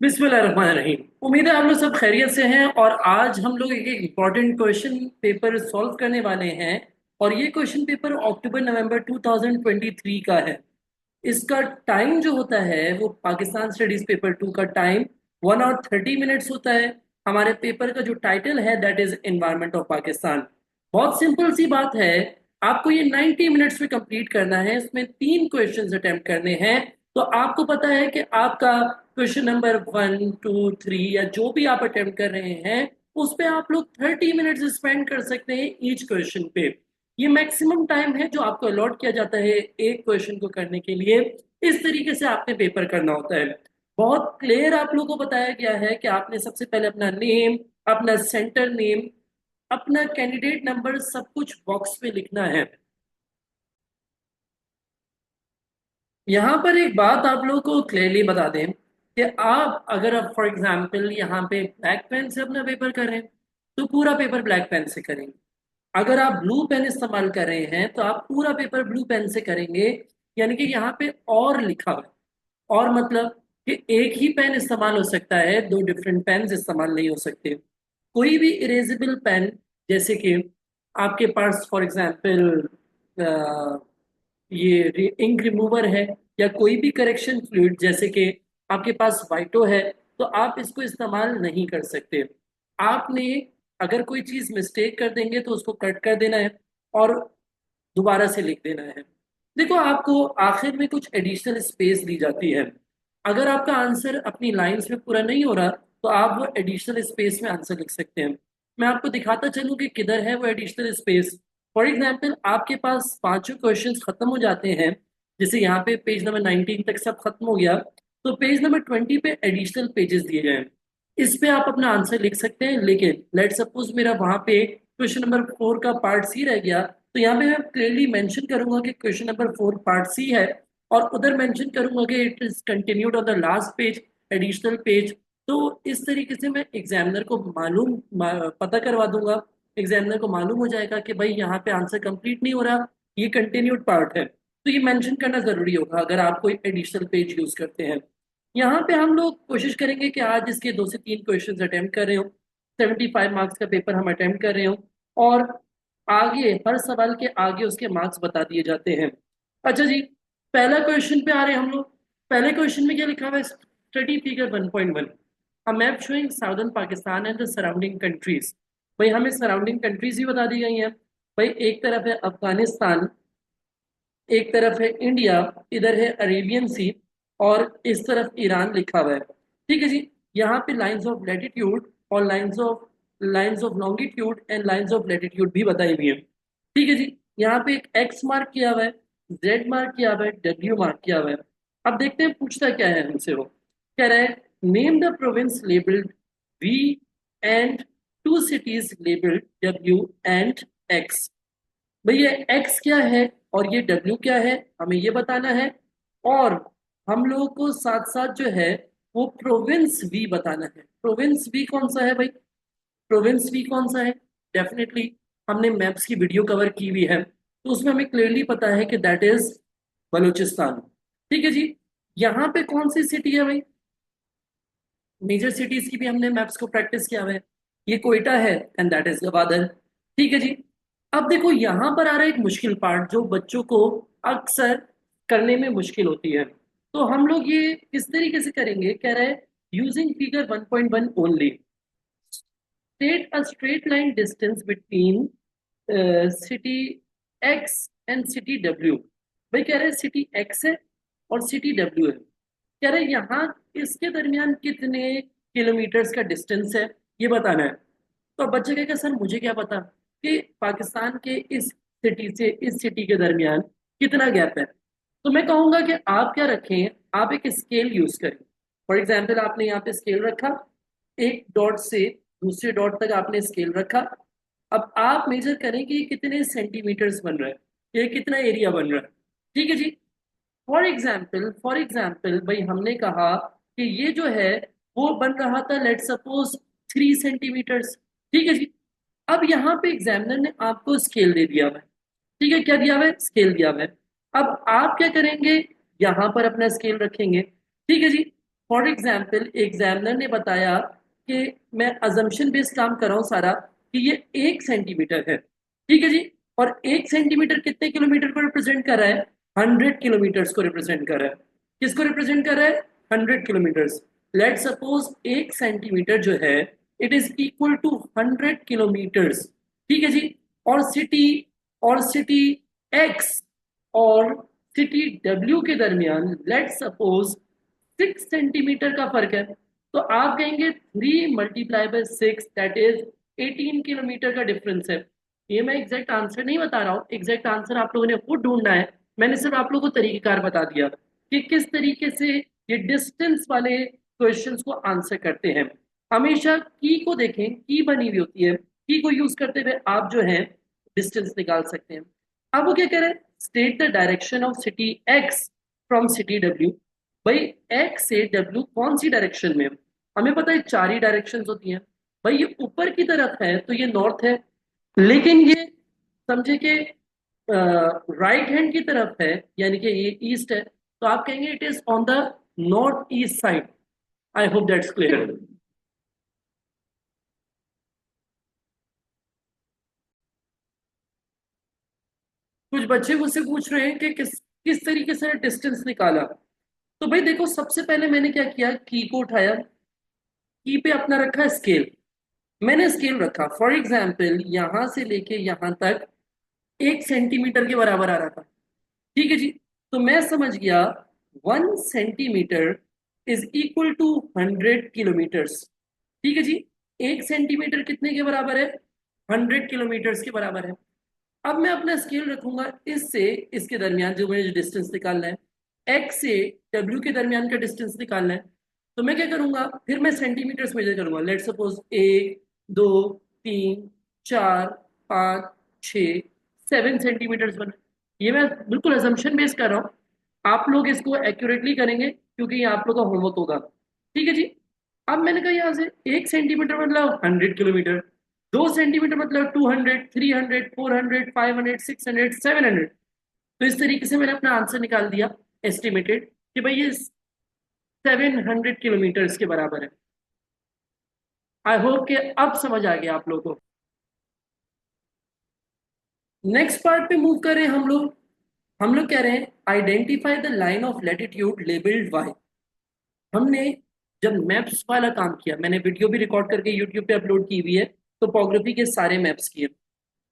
बिस्मिल्लाहिर्रहमानिर्रहीम। उम्मीद है आप लोग सब खैरियत से हैं और आज हम लोग एक इम्पॉर्टेंट क्वेश्चन पेपर सॉल्व करने वाले हैं। और ये क्वेश्चन पेपर अक्टूबर नवंबर 2023 का है। इसका टाइम जो होता है वो पाकिस्तान स्टडीज पेपर 2 का टाइम 1 और 30 मिनट्स होता है। हमारे पेपर का जो टाइटल है that is environment of Pakistan. बहुत सिंपल सी बात है। आपको ये 90 मिनट्स में कंप्लीट करना है। इसमें 3 क्वेश्चंस अटेम्प्ट करने हैं। तो आपको पता है कि आपका क्वेश्चन नंबर 1, 2, 3 या जो भी आप अटेम्प्ट कर रहे हैं उस पे आप लोग 30 मिनट्स स्पेंड कर सकते हैं ईच क्वेश्चन पे। ये मैक्सिमम टाइम है जो आपको अलॉट किया जाता है एक क्वेश्चन को करने के लिए। इस तरीके से आपने पेपर करना होता है। बहुत क्लियर आप लोगों को बताया गया है कि आपने सबसे पहले अपना नेम, अपना सेंटर नेम, अपना कैंडिडेट नंबर सब कुछ बॉक्स में लिखना है। यहाँ पर एक बात आप लोगों को क्लियरली बता दें कि आप अगर आप फॉर एग्जांपल यहाँ पे ब्लैक पेन से अपना पेपर करें तो पूरा पेपर ब्लैक पेन से करेंगे। अगर आप ब्लू पेन इस्तेमाल कर रहे हैं तो आप पूरा पेपर ब्लू पेन से करेंगे। यानी कि यहाँ पे और लिखा हुआ है। और मतलब कि एक ही पेन इस्तेमाल हो सकता है, दो डिफरेंट पेन इस्तेमाल नहीं हो सकते। कोई भी इरेजेबल पेन, जैसे कि आपके पास फॉर एग्जांपल ये इंक रिमूवर है या कोई भी करेक्शन फ्लूइड जैसे कि आपके पास वाइटो है, तो आप इसको इस्तेमाल नहीं कर सकते। आपने अगर कोई चीज मिस्टेक कर देंगे तो उसको कट कर देना है और दोबारा से लिख देना है। देखो, आपको आखिर में कुछ एडिशनल स्पेस दी जाती है। अगर आपका आंसर अपनी लाइंस में पूरा नहीं हो रहा तो आप वो एडिशनल स्पेस में आंसर लिख सकते हैं। मैं आपको दिखाता चलूं कि किधर है वो एडिशनल स्पेस। फॉर एग्जाम्पल आपके पास पांचों क्वेश्चंस खत्म हो जाते हैं। जैसे यहाँ पे पेज नंबर 19 तक सब खत्म हो गया, तो पेज नंबर 20 पे एडिशनल पेजेस दिए गए हैं। इस पे आप अपना आंसर लिख सकते हैं। लेकिन लेट सपोज मेरा वहां पे क्वेश्चन नंबर 4 का पार्ट सी रह गया, तो यहाँ पे मैं क्लियरली मेंशन करूंगा कि क्वेश्चन नंबर 4 पार्ट सी है। और उधर मेंशन करूंगा कि it is continued on the last page, additional page. तो इस तरीके से मैं एग्जामिनर को पता करवा दूंगा। एग्जामिनर को मालूम हो जाएगा कि भाई यहाँ पे आंसर कंप्लीट नहीं हो रहा, ये कंटिन्यूड पार्ट है। तो ये मेंशन करना जरूरी होगा अगर आप कोई एडिशनल पेज यूज करते हैं। यहाँ पे हम लोग कोशिश करेंगे कि आज इसके 2 से 3 क्वेश्चंस अटेम्प्ट कर रहे हो। 75 मार्क्स का पेपर हम अटेम्प्ट कर रहे हो। और आगे हर सवाल के आगे उसके मार्क्स बता दिए जाते हैं। अच्छा जी, पहला क्वेश्चन पे आ रहे हैं हम लोग। पहले क्वेश्चन में क्या लिखा हुआ है? Study figure 1.1, a map showing southern Pakistan and the surrounding countries. भाई हमें सराउंडिंग कंट्रीज ही बता दी गई हैं। भाई एक तरफ है अफगानिस्तान, एक तरफ है इंडिया, इधर है अरेबियन सी, और इस तरफ ईरान लिखा हुआ है। ठीक है जी। यहाँ पे लाइंस ऑफ लैटिट्यूड और lines of longitude and lines of latitude भी बताई हुई है। ठीक है जी। यहाँ पे एक एक्स मार्क किया हुआ है, जेड मार्क किया हुआ है, डब्ल्यू मार्क किया हुआ है। अब देखते हैं पूछता क्या है हमसे वो। कह रहा है name the province labelled V and two cities labelled W and X. भैया एक्स क्या है और ये डब्ल्यू क्या है, हमें ये बताना है। और हम लोगों को साथ साथ जो है वो प्रोविंस भी बताना है। प्रोविंस भी कौन सा है भाई? प्रोविंस भी कौन सा है? डेफिनेटली हमने मैप्स की वीडियो कवर की हुई है, तो उसमें हमें क्लियरली पता है कि दैट इज बलूचिस्तान। ठीक है जी। यहाँ पे कौन सी सिटी है भाई? मेजर सिटीज की भी हमने मैप्स को प्रैक्टिस किया हुआ है। ये कोयटा है एंड दैट इज गवादर। ठीक है जी। अब देखो यहाँ पर आ रहा है एक मुश्किल पार्ट जो बच्चों को अक्सर करने में मुश्किल होती है। तो हम लोग ये किस तरीके से करेंगे? कह रहे हैं using figure 1.1 only, state a straight line distance between city x and city W. भाई कह रहे हैं सिटी एक्स है और सिटी डब्ल्यू है। कह रहे यहाँ इसके दरमियान कितने किलोमीटर्स का डिस्टेंस है, ये बताना है। तो अब बच्चे कहेगा सर मुझे क्या पता कि पाकिस्तान के इस सिटी से इस सिटी के दरमियान कितना गैप है। तो मैं कहूंगा कि आप क्या रखें, आप एक स्केल यूज करें। फॉर एग्जाम्पल आपने यहाँ पे स्केल रखा, एक डॉट से दूसरे डॉट तक आपने स्केल रखा। अब आप मेजर करें कि ये कितने सेंटीमीटर्स बन रहा है, ये कितना एरिया बन रहा है। ठीक है जी। फॉर एग्जाम्पल भाई हमने कहा कि ये जो है वो बन रहा था लेट सपोज 3 सेंटीमीटर्स। ठीक है जी। अब यहाँ पे एग्जामिनर ने आपको स्केल दे दिया हुआ है। ठीक है, क्या दिया हुआ है? स्केल दिया हुआ है। अब आप क्या करेंगे? यहाँ पर अपना स्केल रखेंगे। ठीक है जी। फॉर एग्जाम्पल एग्जामिनर ने बताया कि मैं अजम्पशन बेस्ड काम कर रहा हूँ सारा कि ये 1 सेंटीमीटर है, ठीक है जी। और 1 सेंटीमीटर कितने किलोमीटर को रिप्रेजेंट कर रहा है? 100 किलोमीटर्स को रिप्रेजेंट कर रहा है। किसको रिप्रेजेंट कर रहा है? 100 किलोमीटर्स। लेट सपोज 1 सेंटीमीटर जो है it is equal to 100 kilometres, ठीक है जी। और सिटी एक्स और सिटी डब्ल्यू के दरमियान लेट सपोज 6 सेंटीमीटर का फर्क है। तो आप कहेंगे 3 × 6 दैट इज 18 किलोमीटर का डिफरेंस है। ये मैं एग्जैक्ट आंसर नहीं बता रहा हूँ, एग्जैक्ट आंसर आप लोगों ने खुद ढूंढना है। मैंने सिर्फ आप लोगों को तरीकेकार बता दिया कि किस तरीके से ये डिस्टेंस वाले क्वेश्चंस को आंसर करते हैं। हमेशा की को देखें, की बनी हुई होती है, की को यूज करते हुए आप जो है डिस्टेंस निकाल सकते हैं। अब वो क्या कह रहे हैं? State the direction of city x from city W. भाई एक्स से डब्ल्यू कौन सी डायरेक्शन में है? हमें पता है 4 ही डायरेक्शंस होती हैं। भाई ये ऊपर की तरफ है तो ये नॉर्थ है, लेकिन ये समझे कि राइट हैंड की तरफ है यानी कि ये ईस्ट है, तो आप कहेंगे it is on the north east side. I hope that's clear. कुछ बच्चे मुझसे पूछ रहे हैं कि किस किस तरीके से डिस्टेंस निकाला। तो भाई देखो, सबसे पहले मैंने क्या किया, की को उठाया, की पे अपना रखा स्केल। मैंने स्केल रखा, फॉर एग्जाम्पल यहां से लेके यहां तक 1 सेंटीमीटर के बराबर आ रहा था, ठीक है जी। तो मैं समझ गया 1 centimetre is equal to 100 kilometres, ठीक है जी। 1 सेंटीमीटर कितने के बराबर है? 100 किलोमीटर्स के बराबर है। अब मैं अपना स्केल रखूंगा इससे इसके दरमियान जो मुझे डिस्टेंस निकालना है, एक्स से डब्ल्यू के दरमियान का डिस्टेंस निकालना है। तो मैं क्या करूंगा, फिर मैं सेंटीमीटर्स मेजर करूंगा। लेट सपोज 1, 2, 3, 4, 5, 6, 7 सेंटीमीटर्स बने। ये मैं बिल्कुल असम्पशन बेस कर रहा हूँ, आप लोग इसको एक्यूरेटली करेंगे क्योंकि ये आप लोग का होमवर्क होगा, ठीक है जी। अब मैंने कहा यहाँ से 1 सेंटीमीटर मतलब 100 किलोमीटर, 2 सेंटीमीटर मतलब 200, 300, 400, 500, 600, 700। तो इस तरीके से मैंने अपना आंसर निकाल दिया एस्टिमेटेड कि भाई ये 700 किलोमीटर्स के बराबर है। आई होप कि अब समझ आ गया आप लोगों को। नेक्स्ट पार्ट पे मूव करें हम लोग कह रहे हैं identify the line of latitude labelled Y. हमने जब मैप्स वाला काम किया, मैंने वीडियो भी रिकॉर्ड करके यूट्यूब पे अपलोड की हुई है, टोपोग्राफी के सारे मैप्स किए।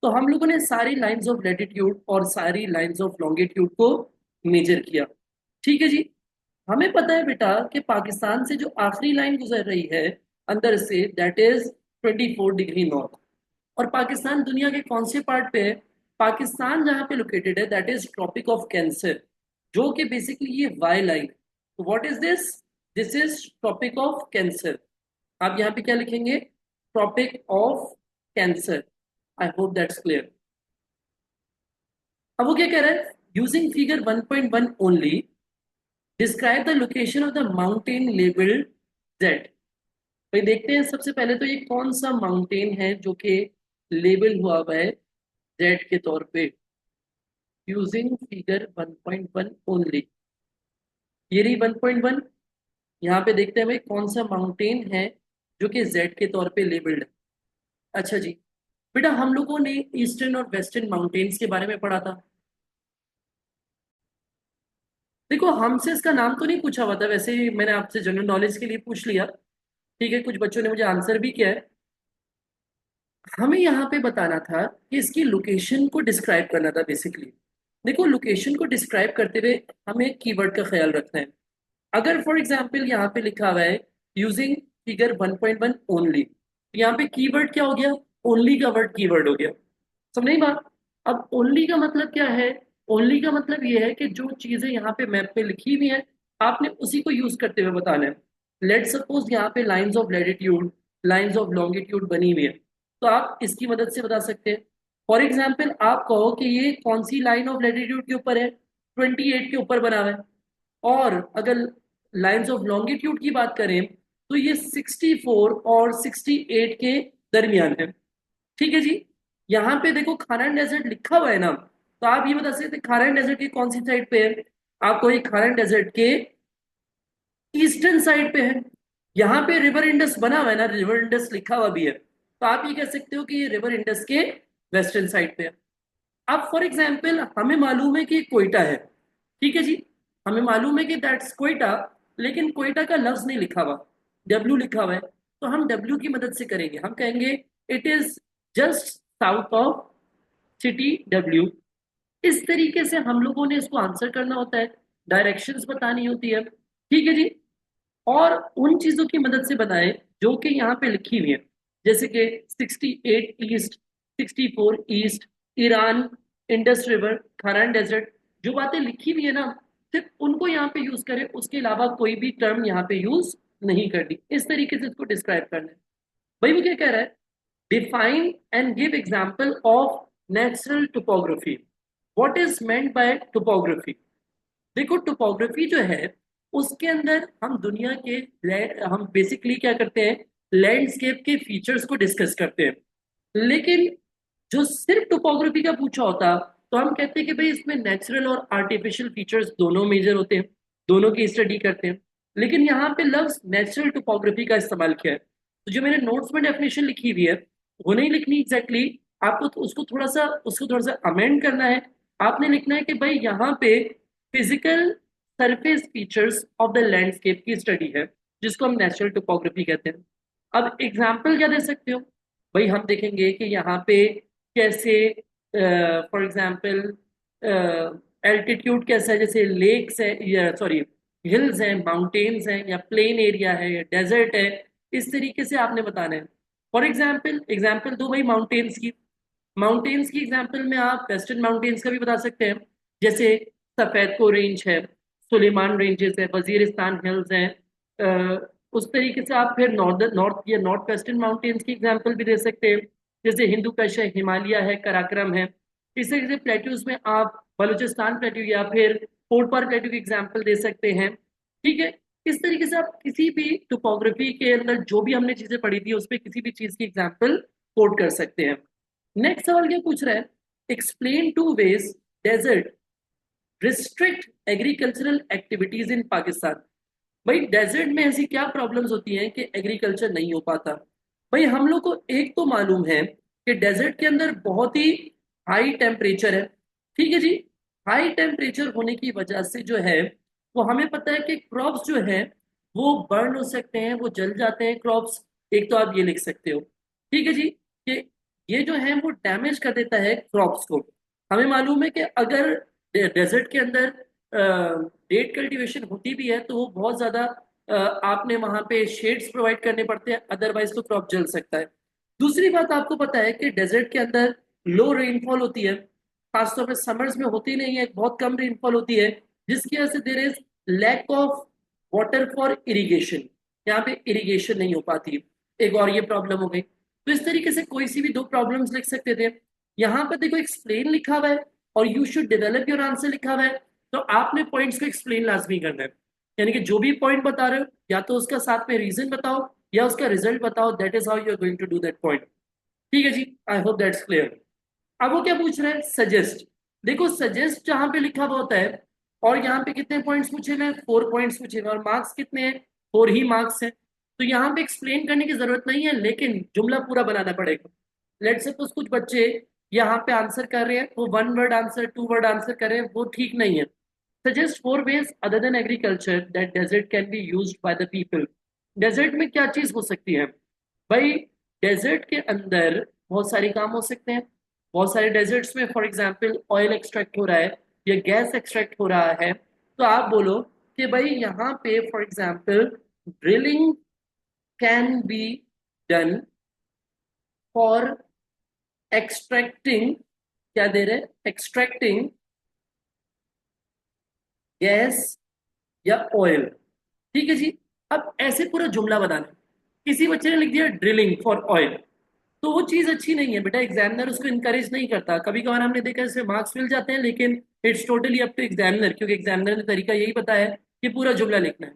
तो हम लोगों ने सारी लाइंस ऑफ लैटिट्यूड और सारी लाइंस ऑफ लॉन्गिट्यूड को मेजर किया, ठीक है जी। हमें पता है बेटा कि पाकिस्तान से जो आखिरी लाइन गुजर रही है अंदर say that is 24 degree north. और पाकिस्तान दुनिया के कौन से पार्ट पे है? पाकिस्तान जहाँ पे लोकेटेड है that is tropic of cancer, जो कि बेसिकली ये वाई लाइन। तो what is this? This is tropic of cancer. आप यहाँ पे क्या लिखेंगे? Tropic of cancer. I hope that's clear. अब वो क्या कह रहा है, using figure 1.1 only describe the location of the mountain labelled Z. भाई देखते हैं सबसे पहले तो ये कौन सा माउंटेन है जो कि लेबल हुआ हुआ है जेड के तौर पे। यूजिंग फिगर 1.1 ओनली, ये रही 1.1। यहाँ पे देखते हैं भाई कौन सा माउंटेन है जो कि जेड के तौर पे लेबल्ड है। अच्छा जी, बेटा हम लोगों ने ईस्टर्न और वेस्टर्न माउंटेन्स के बारे में पढ़ा था। देखो हमसे इसका नाम तो नहीं पूछा हुआ था, वैसे ही मैंने आपसे जनरल नॉलेज के लिए पूछ लिया, ठीक है। कुछ बच्चों ने मुझे आंसर भी किया है। हमें यहाँ पे बताना था कि इसकी लोकेशन को डिस्क्राइब करना था बेसिकली। देखो लोकेशन को डिस्क्राइब करते हुए हमें कीवर्ड का ख्याल रखना है। अगर फॉर एग्जाम्पल यहाँ पे लिखा हुआ है यूजिंग फिगर 1.1 ओनली, यहाँ पे कीवर्ड क्या हो गया? ओनली का वर्ड कीवर्ड हो गया। समझ नहीं बात? अब ओनली का मतलब क्या है? ओनली का मतलब ये है कि जो चीजें यहाँ पे मैप पे लिखी हुई हैं आपने उसी को यूज करते हुए बताना है। लेट सपोज यहाँ पे lines of latitude, lines of longitude बनी हुई है, तो आप इसकी मदद से बता सकते हैं। फॉर एग्जाम्पल आप कहो कि ये कौन सी लाइन ऑफ लैटिट्यूड के ऊपर है? 28 के ऊपर बना हुआ है। और अगर लाइंस ऑफ लॉन्गिट्यूड की बात करें तो ये 64 और 68 के दरमियान है, ठीक है जी। यहाँ पे देखो खारन डेजर्ट लिखा हुआ है ना, तो आप ये बता सकते हैं खारन डेजर्ट की कौन सी साइड पे है? आपको ये खारन डेजर्ट के ईस्टर्न साइड पे है। यहाँ पे रिवर इंडस बना हुआ है ना, रिवर इंडस लिखा हुआ भी है, तो आप ये कह सकते हो कि ये रिवर इंडस के वेस्टर्न साइड पे है। अब फॉर एग्जाम्पल हमें मालूम है कि कोयटा है, ठीक है जी, हमें मालूम है कि दैट्स कोयटा, लेकिन कोयटा का लफ्ज नहीं लिखा हुआ, डब्ल्यू लिखा हुआ है। तो हम डब्ल्यू की मदद से करेंगे, हम कहेंगे it is just south of city W. इस तरीके से हम लोगों ने इसको आंसर करना होता है, डायरेक्शंस बतानी होती है, ठीक है जी। और उन चीजों की मदद से बताएं जो कि यहाँ पे लिखी हुई है, जैसे कि 68 east, 64 east, Iran, Indus river, Kharan desert, जो बातें लिखी हुई है ना, सिर्फ उनको यहाँ पे यूज करें, उसके अलावा कोई भी टर्म यहाँ पे यूज नहीं करनी। इस तरीके से इसको डिस्क्राइब करना है। भाई वो क्या कह रहा है, define and give example of natural topography. What is meant by topography? देखो टोपोग्राफी जो है उसके अंदर हम दुनिया के हम बेसिकली क्या करते हैं, लैंडस्केप के फीचर्स को डिस्कस करते हैं। लेकिन जो सिर्फ टोपोग्राफी का पूछा होता तो हम कहते हैं कि भाई इसमें नेचुरल और आर्टिफिशियल फीचर्स दोनों मेजर होते हैं, दोनों की स्टडी करते हैं। लेकिन यहाँ पे लफ्ज नेचुरल टोपोग्राफी का इस्तेमाल किया है, तो जो मैंने नोट्स में डेफिनेशन लिखी हुई है वो नहीं लिखनी एग्जैक्टली exactly, आपको तो उसको थोड़ा सा अमेंड करना है। आपने लिखना है कि भाई यहाँ पे physical surface features of the landscape की स्टडी है, जिसको हम नेचुरल टोपोग्राफी कहते हैं। अब एग्जाम्पल क्या दे सकते हो? भाई हम देखेंगे कि यहाँ पे कैसे फॉर एग्जाम्पल एल्टीट्यूड कैसा है, जैसे लेक्स है या सॉरी हिल्स हैं, माउंटेन्स हैं, या प्लेन एरिया है, या डेजर्ट है, इस तरीके से आपने बताना है। फॉर एग्जाम्पल एग्जाम्पल दो भाई माउंटेन्स की। माउंटेन्स की एग्जाम्पल में आप वेस्टर्न माउंटेन्स का भी बता सकते हैं, जैसे सफेदको रेंज है, सुलेमान रेंजेस है, वजीरिस्तान हिल्स हैं। उस तरीके से आप फिर नॉर्थ या नॉर्थ वेस्टर्न माउंटेन्स की एग्जाम्पल भी दे सकते हैं, जैसे हिंदू कश है, हिमालय है, कराक्रम है। इस तरीके से प्लेट्यूज में आप बलूचिस्तान प्लेट्यू या फिर पोलपार प्लेट्यू की एग्जाम्पल दे सकते हैं, ठीक है। इस तरीके से आप किसी भी टोपोग्राफी के अंदर जो भी हमने चीजें पढ़ी थी उस पर किसी भी चीज की एग्जाम्पल कोट कर सकते हैं। नेक्स्ट सवाल क्या पूछ रहा है, explain two ways desert restrict agricultural activities in Pakistan. भाई डेजर्ट में ऐसी क्या प्रॉब्लम्स होती हैं कि एग्रीकल्चर नहीं हो पाता? भाई हम लोग को एक तो मालूम है कि डेजर्ट के अंदर बहुत ही हाई टेम्परेचर है, ठीक है जी। हाई टेम्परेचर होने की वजह से जो है वो हमें पता है कि क्रॉप्स जो है वो बर्न हो सकते हैं, वो जल जाते हैं क्रॉप्स। एक तो आप ये लिख सकते हो, ठीक है जी, कि ये जो है वो डैमेज कर देता है क्रॉप्स को। हमें मालूम है कि अगर डेजर्ट के अंदर डेट कल्टीवेशन होती भी है तो वो बहुत ज्यादा आपने वहां पे शेड्स प्रोवाइड करने पड़ते हैं, अदरवाइज तो क्रॉप जल सकता है। दूसरी बात आपको पता है कि डेजर्ट के अंदर लो रेनफॉल होती है, खासतौर पे समर्स में होती नहीं है, बहुत कम रेनफॉल होती है, जिसकी वजह से there is lack of water for irrigation, यहाँ पे इरिगेशन नहीं हो पाती। एक और ये प्रॉब्लम हो गई। तो इस तरीके से कोई सी भी दो प्रॉब्लम्स लिख सकते थे। यहाँ पर देखो एक्सप्लेन लिखा हुआ है और you should develop your answer लिखा हुआ है, तो आपने पॉइंट्स को एक्सप्लेन लाजमी करना है। यानी कि जो भी पॉइंट बता रहे हो या तो उसका साथ में रीजन बताओ या उसका रिजल्ट बताओ, that is how you are going to do that point. ठीक है जी, आई होप दैट्स क्लियर। अब वो क्या पूछ रहे हैं, सजेस्ट। देखो सजेस्ट जहां पे लिखा हुआ होता है और यहाँ पे कितने पॉइंट्स पूछे हुए हैं, 4 पॉइंट्स पूछे हुए हैं, और मार्क्स कितने हैं, 4 ही मार्क्स हैं। तो यहाँ पे एक्सप्लेन करने की जरूरत नहीं है, लेकिन जुमला पूरा बनाना पड़ेगा। लेट सपोज कुछ बच्चे यहाँ पे आंसर कर रहे हैं, वो 1 वर्ड आंसर, 2 वर्ड आंसर कर रहे हैं, वो ठीक नहीं है। Suggest 4 ways other than agriculture that desert can be used by the people। Desert में क्या चीज हो सकती है? भाई डेजर्ट के अंदर बहुत सारे काम हो सकते हैं। बहुत सारे डेजर्ट्स में फॉर एग्जांपल ऑयल एक्सट्रैक्ट हो रहा है या गैस एक्सट्रैक्ट हो रहा है, तो आप बोलो कि भाई यहाँ पे for example drilling can be done for extracting, क्या दे रहे हैं, एक्सट्रैक्टिंग गैस या ऑयल, ठीक है जी। अब ऐसे पूरा जुमला बनाना है। किसी बच्चे ने लिख दिया ड्रिलिंग फॉर ऑयल, तो वो चीज अच्छी नहीं है बेटा, एग्जामिनर उसको इनकरेज नहीं करता। कभी कभार हमने देखा इससे मार्क्स मिल जाते हैं, लेकिन it's totally up to examiner, क्योंकि एग्जामिनर ने तरीका यही बताया है कि पूरा जुमला लिखना है।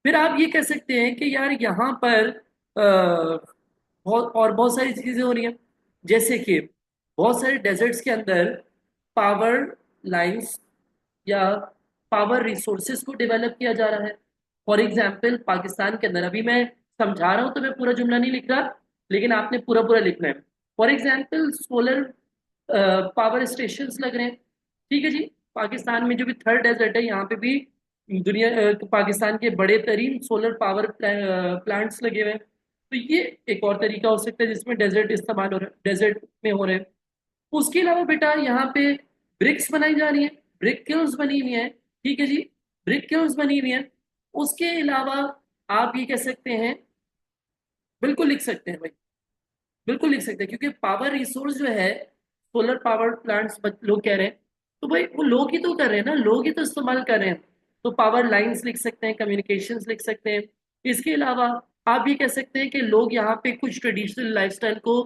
फिर आप ये कह सकते हैं कि यार यहाँ पर बहुत और बहुत सारी चीजें हो रही हैं, जैसे कि बहुत सारे डेजर्ट्स के अंदर पावर लाइंस या पावर रिसोर्सेज को डेवलप किया जा रहा है। फॉर एग्जाम्पल पाकिस्तान के अंदर, अभी मैं समझा रहा हूं तो मैं पूरा जुमला नहीं लिख रहा, लेकिन आपने पूरा पूरा लिखना है। For example solar power station लग रहे हैं, ठीक है जी। पाकिस्तान में जो भी थर्ड डेजर्ट है, यहाँ पे भी दुनिया पाकिस्तान के बड़े तरीन सोलर पावर प्लांट्स लगे हुए हैं। तो ये एक और तरीका हो सकता है जिसमें डेजर्ट इस्तेमाल हो रहा है, डेजर्ट में हो रहे हैं। उसके अलावा बेटा यहाँ पे ब्रिक्स बनाई जा रही है, ब्रिक किल्स बनी हुई है, ठीक है जी, ब्रिक किल्स बनी हुई है। उसके अलावा आप ये कह सकते हैं, बिल्कुल लिख सकते हैं भाई, बिल्कुल लिख सकते हैं, क्योंकि पावर रिसोर्स जो है, सोलर पावर प्लांट्स लोग कह रहे हैं, तो भाई वो लोग ही तो कर रहे हैं ना, लोग ही तो इस्तेमाल कर रहे हैं। तो पावर लाइंस लिख सकते हैं, कम्युनिकेशंस लिख सकते हैं। इसके अलावा आप ये कह सकते हैं कि लोग यहाँ पे कुछ ट्रेडिशनल लाइफस्टाइल को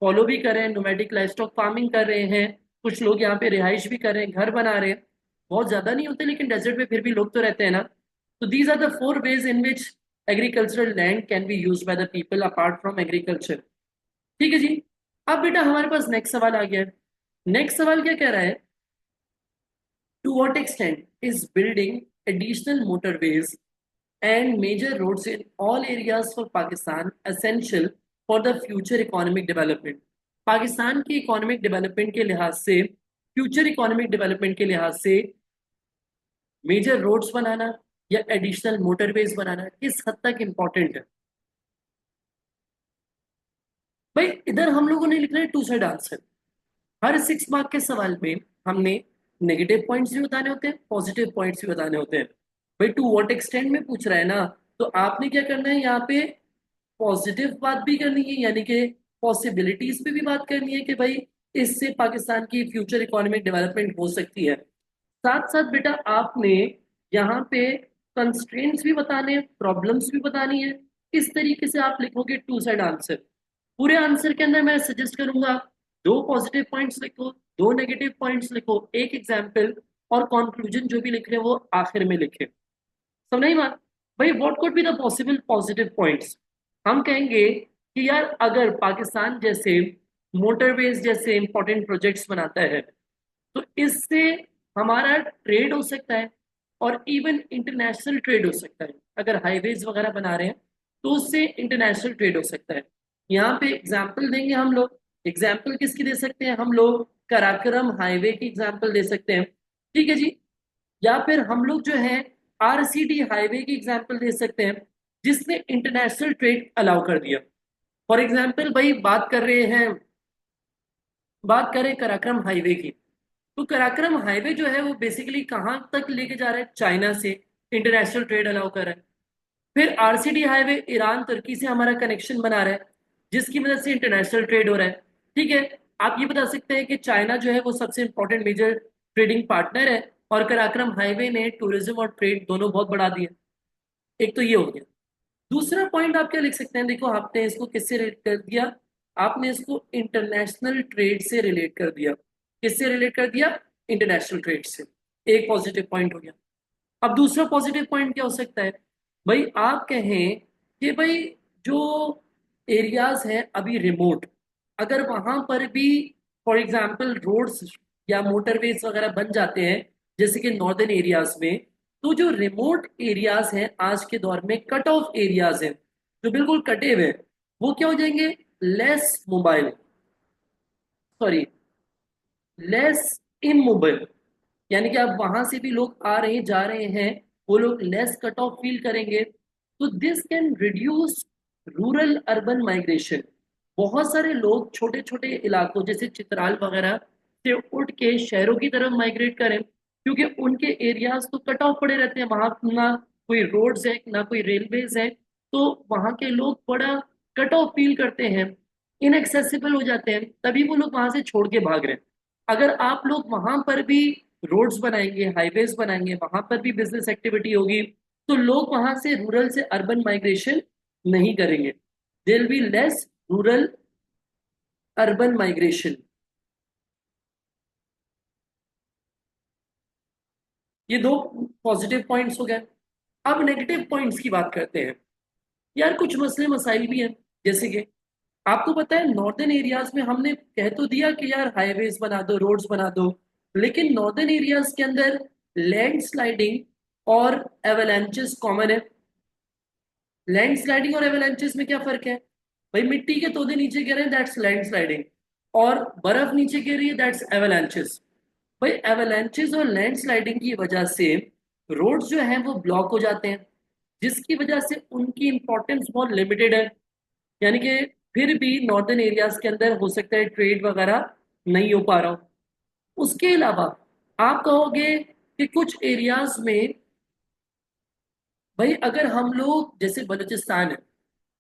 फॉलो भी कर रहे हैं, नोमैडिक लाइफस्टॉक फार्मिंग कर रहे हैं। कुछ लोग यहाँ पे रिहाइश भी कर रहे हैं, घर बना रहे हैं। बहुत ज्यादा नहीं होते लेकिन डेजर्ट में फिर भी लोग तो रहते हैं ना। तो these are the four ways in which agricultural land can be use by the people apart from agriculture. ठीक है जी। अब बेटा हमारे पास नेक्स्ट सवाल आ गया है। नेक्स्ट सवाल क्या कह रहा है? To what extent is building additional motorways and major roads in all areas for Pakistan essential for the future economic development? Pakistan की इकोनॉमिक डेवलपमेंट के लिहाज से, फ्यूचर इकोनॉमिक डेवलपमेंट के लिहाज से मेजर रोड्स बनाना या एडिशनल मोटरवेज बनाना किस हद तक इंपॉर्टेंट है? भाई इधर हम लोगों ने लिखना है टू साइड आंसर। हर 6 मार्क के सवाल में हमने नेगेटिव पॉइंट्स भी बताने होते हैं, पॉजिटिव पॉइंट्स भी बताने होते हैं। भाई टू व्हाट एक्सटेंट में पूछ रहा है ना, तो आपने क्या करना है यहाँ पे, पॉजिटिव बात भी करनी है, यानी कि पॉसिबिलिटीज पे भी बात करनी है कि भाई इससे पाकिस्तान की फ्यूचर इकोनॉमिक डेवलपमेंट हो सकती है। साथ साथ बेटा आपने यहाँ पे कंस्ट्रेंट्स भी बताने हैं, प्रॉब्लम्स भी बतानी है। इस तरीके से आप लिखोगे टू साइड आंसर। पूरे आंसर के अंदर मैं सजेस्ट करूंगा दो पॉजिटिव पॉइंट्स लिखो, दो नेगेटिव पॉइंट्स लिखो, एक एग्जाम्पल, और कंक्लूजन जो भी लिख रहे हैं वो आखिर में लिखे। समझ नहीं बात? भाई what could be the possible positive points? हम कहेंगे कि यार अगर पाकिस्तान जैसे मोटरवेज जैसे इंपॉर्टेंट प्रोजेक्ट्स बनाता है तो इससे हमारा ट्रेड हो सकता है, और इवन इंटरनेशनल ट्रेड हो सकता है। अगर हाईवेज वगैरह बना रहे हैं तो उससे इंटरनेशनल ट्रेड हो सकता है। यहाँ पे एग्जाम्पल देंगे हम लोग, एग्जाम्पल किसकी दे सकते हैं हम लोग? कराकरम हाईवे की एग्जाम्पल दे सकते हैं, ठीक है जी। या फिर हम लोग जो है आरसीडी हाईवे की एग्जाम्पल दे सकते हैं, जिसने इंटरनेशनल ट्रेड अलाउ कर दिया। फॉर एग्जाम्पल भाई बात करें कराक्रम हाईवे की, तो कराक्रम हाईवे जो है वो बेसिकली कहाँ तक लेके जा रहा है? चाइना से इंटरनेशनल ट्रेड अलाउ कर रहा है। फिर आरसीडी हाईवे ईरान तुर्की से हमारा कनेक्शन बना रहा है, जिसकी मदद से इंटरनेशनल ट्रेड हो रहा है, ठीक है। आप ये बता सकते हैं कि चाइना जो है वो सबसे इंपॉर्टेंट मेजर ट्रेडिंग पार्टनर है, और कराक्रम हाईवे ने टूरिज्म और ट्रेड दोनों बहुत बढ़ा दिए। एक तो ये हो गया। दूसरा पॉइंट आप क्या लिख सकते हैं? देखो आपने इसको किससे रिलेट कर दिया? आपने इसको इंटरनेशनल ट्रेड से रिलेट कर दिया। किससे रिलेट कर दिया? इंटरनेशनल ट्रेड से। एक पॉजिटिव पॉइंट हो गया। अब दूसरा पॉजिटिव पॉइंट क्या हो सकता है? भाई आप कहें कि भाई जो एरियाज हैं अभी रिमोट, अगर वहां पर भी फॉर एग्जांपल रोड्स या मोटरवेज वगैरह बन जाते हैं, जैसे कि नॉर्दर्न एरियाज में, तो जो रिमोट एरियाज हैं आज के दौर में, कट ऑफ एरियाज हैं जो बिल्कुल कटे हुए हैं, वो क्या हो जाएंगे? Less mobile, sorry, less immobile. यानी कि अब वहां से भी लोग आ रहे जा रहे हैं, वो लोग लेस कट ऑफ फील करेंगे। तो this can reduce rural urban migration. बहुत सारे लोग छोटे छोटे इलाकों जैसे चित्राल वगैरह से उठ के शहरों की तरफ माइग्रेट करें, क्योंकि उनके एरियाज तो कट ऑफ पड़े रहते हैं, वहां ना कोई रोड्स है ना कोई रेलवेज है। तो वहां के लोग बड़ा कट ऑफ फील करते हैं, इनएक्सेसिबल हो जाते हैं, तभी वो लोग वहां से छोड़ के भाग रहे हैं। अगर आप लोग वहां पर भी रोड्स बनाएंगे, हाईवेज बनाएंगे, वहां पर भी बिजनेस एक्टिविटी होगी, तो लोग वहां से रूरल से अर्बन माइग्रेशन नहीं करेंगे। There will be less rural urban migration. ये दो पॉजिटिव पॉइंट्स हो गए। अब नेगेटिव पॉइंट्स की बात करते हैं। यार कुछ मसले मसाइल भी हैं, जैसे कि आपको पता है नॉर्दर्न एरियाज में हमने कह तो दिया कि यार हाईवेज बना दो, रोड्स बना दो, लेकिन नॉर्दर्न एरियाज के अंदर लैंड स्लाइडिंग और एवलांचेस कॉमन है। लैंडस्लाइडिंग और एवलांचेस में क्या फर्क है? भाई मिट्टी के तोदे नीचे गिर रहे हैं, दैट्स लैंडस्लाइडिंग, और बर्फ नीचे गिर रही है, दैट्स एवलांचेस। भाई एवलांचेस और लैंडस्लाइडिंग की वजह से रोड्स जो हैं वो ब्लॉक हो जाते हैं, जिसकी वजह से उनकी इंपॉर्टेंस बहुत लिमिटेड है। यानी कि फिर भी नॉर्दर्न एरियाज के अंदर हो सकता है ट्रेड वगैरह नहीं हो पा रहा हो। उसके अलावा आप कहोगे कि कुछ एरियाज में, भाई अगर हम लोग जैसे बलूचिस्तान है,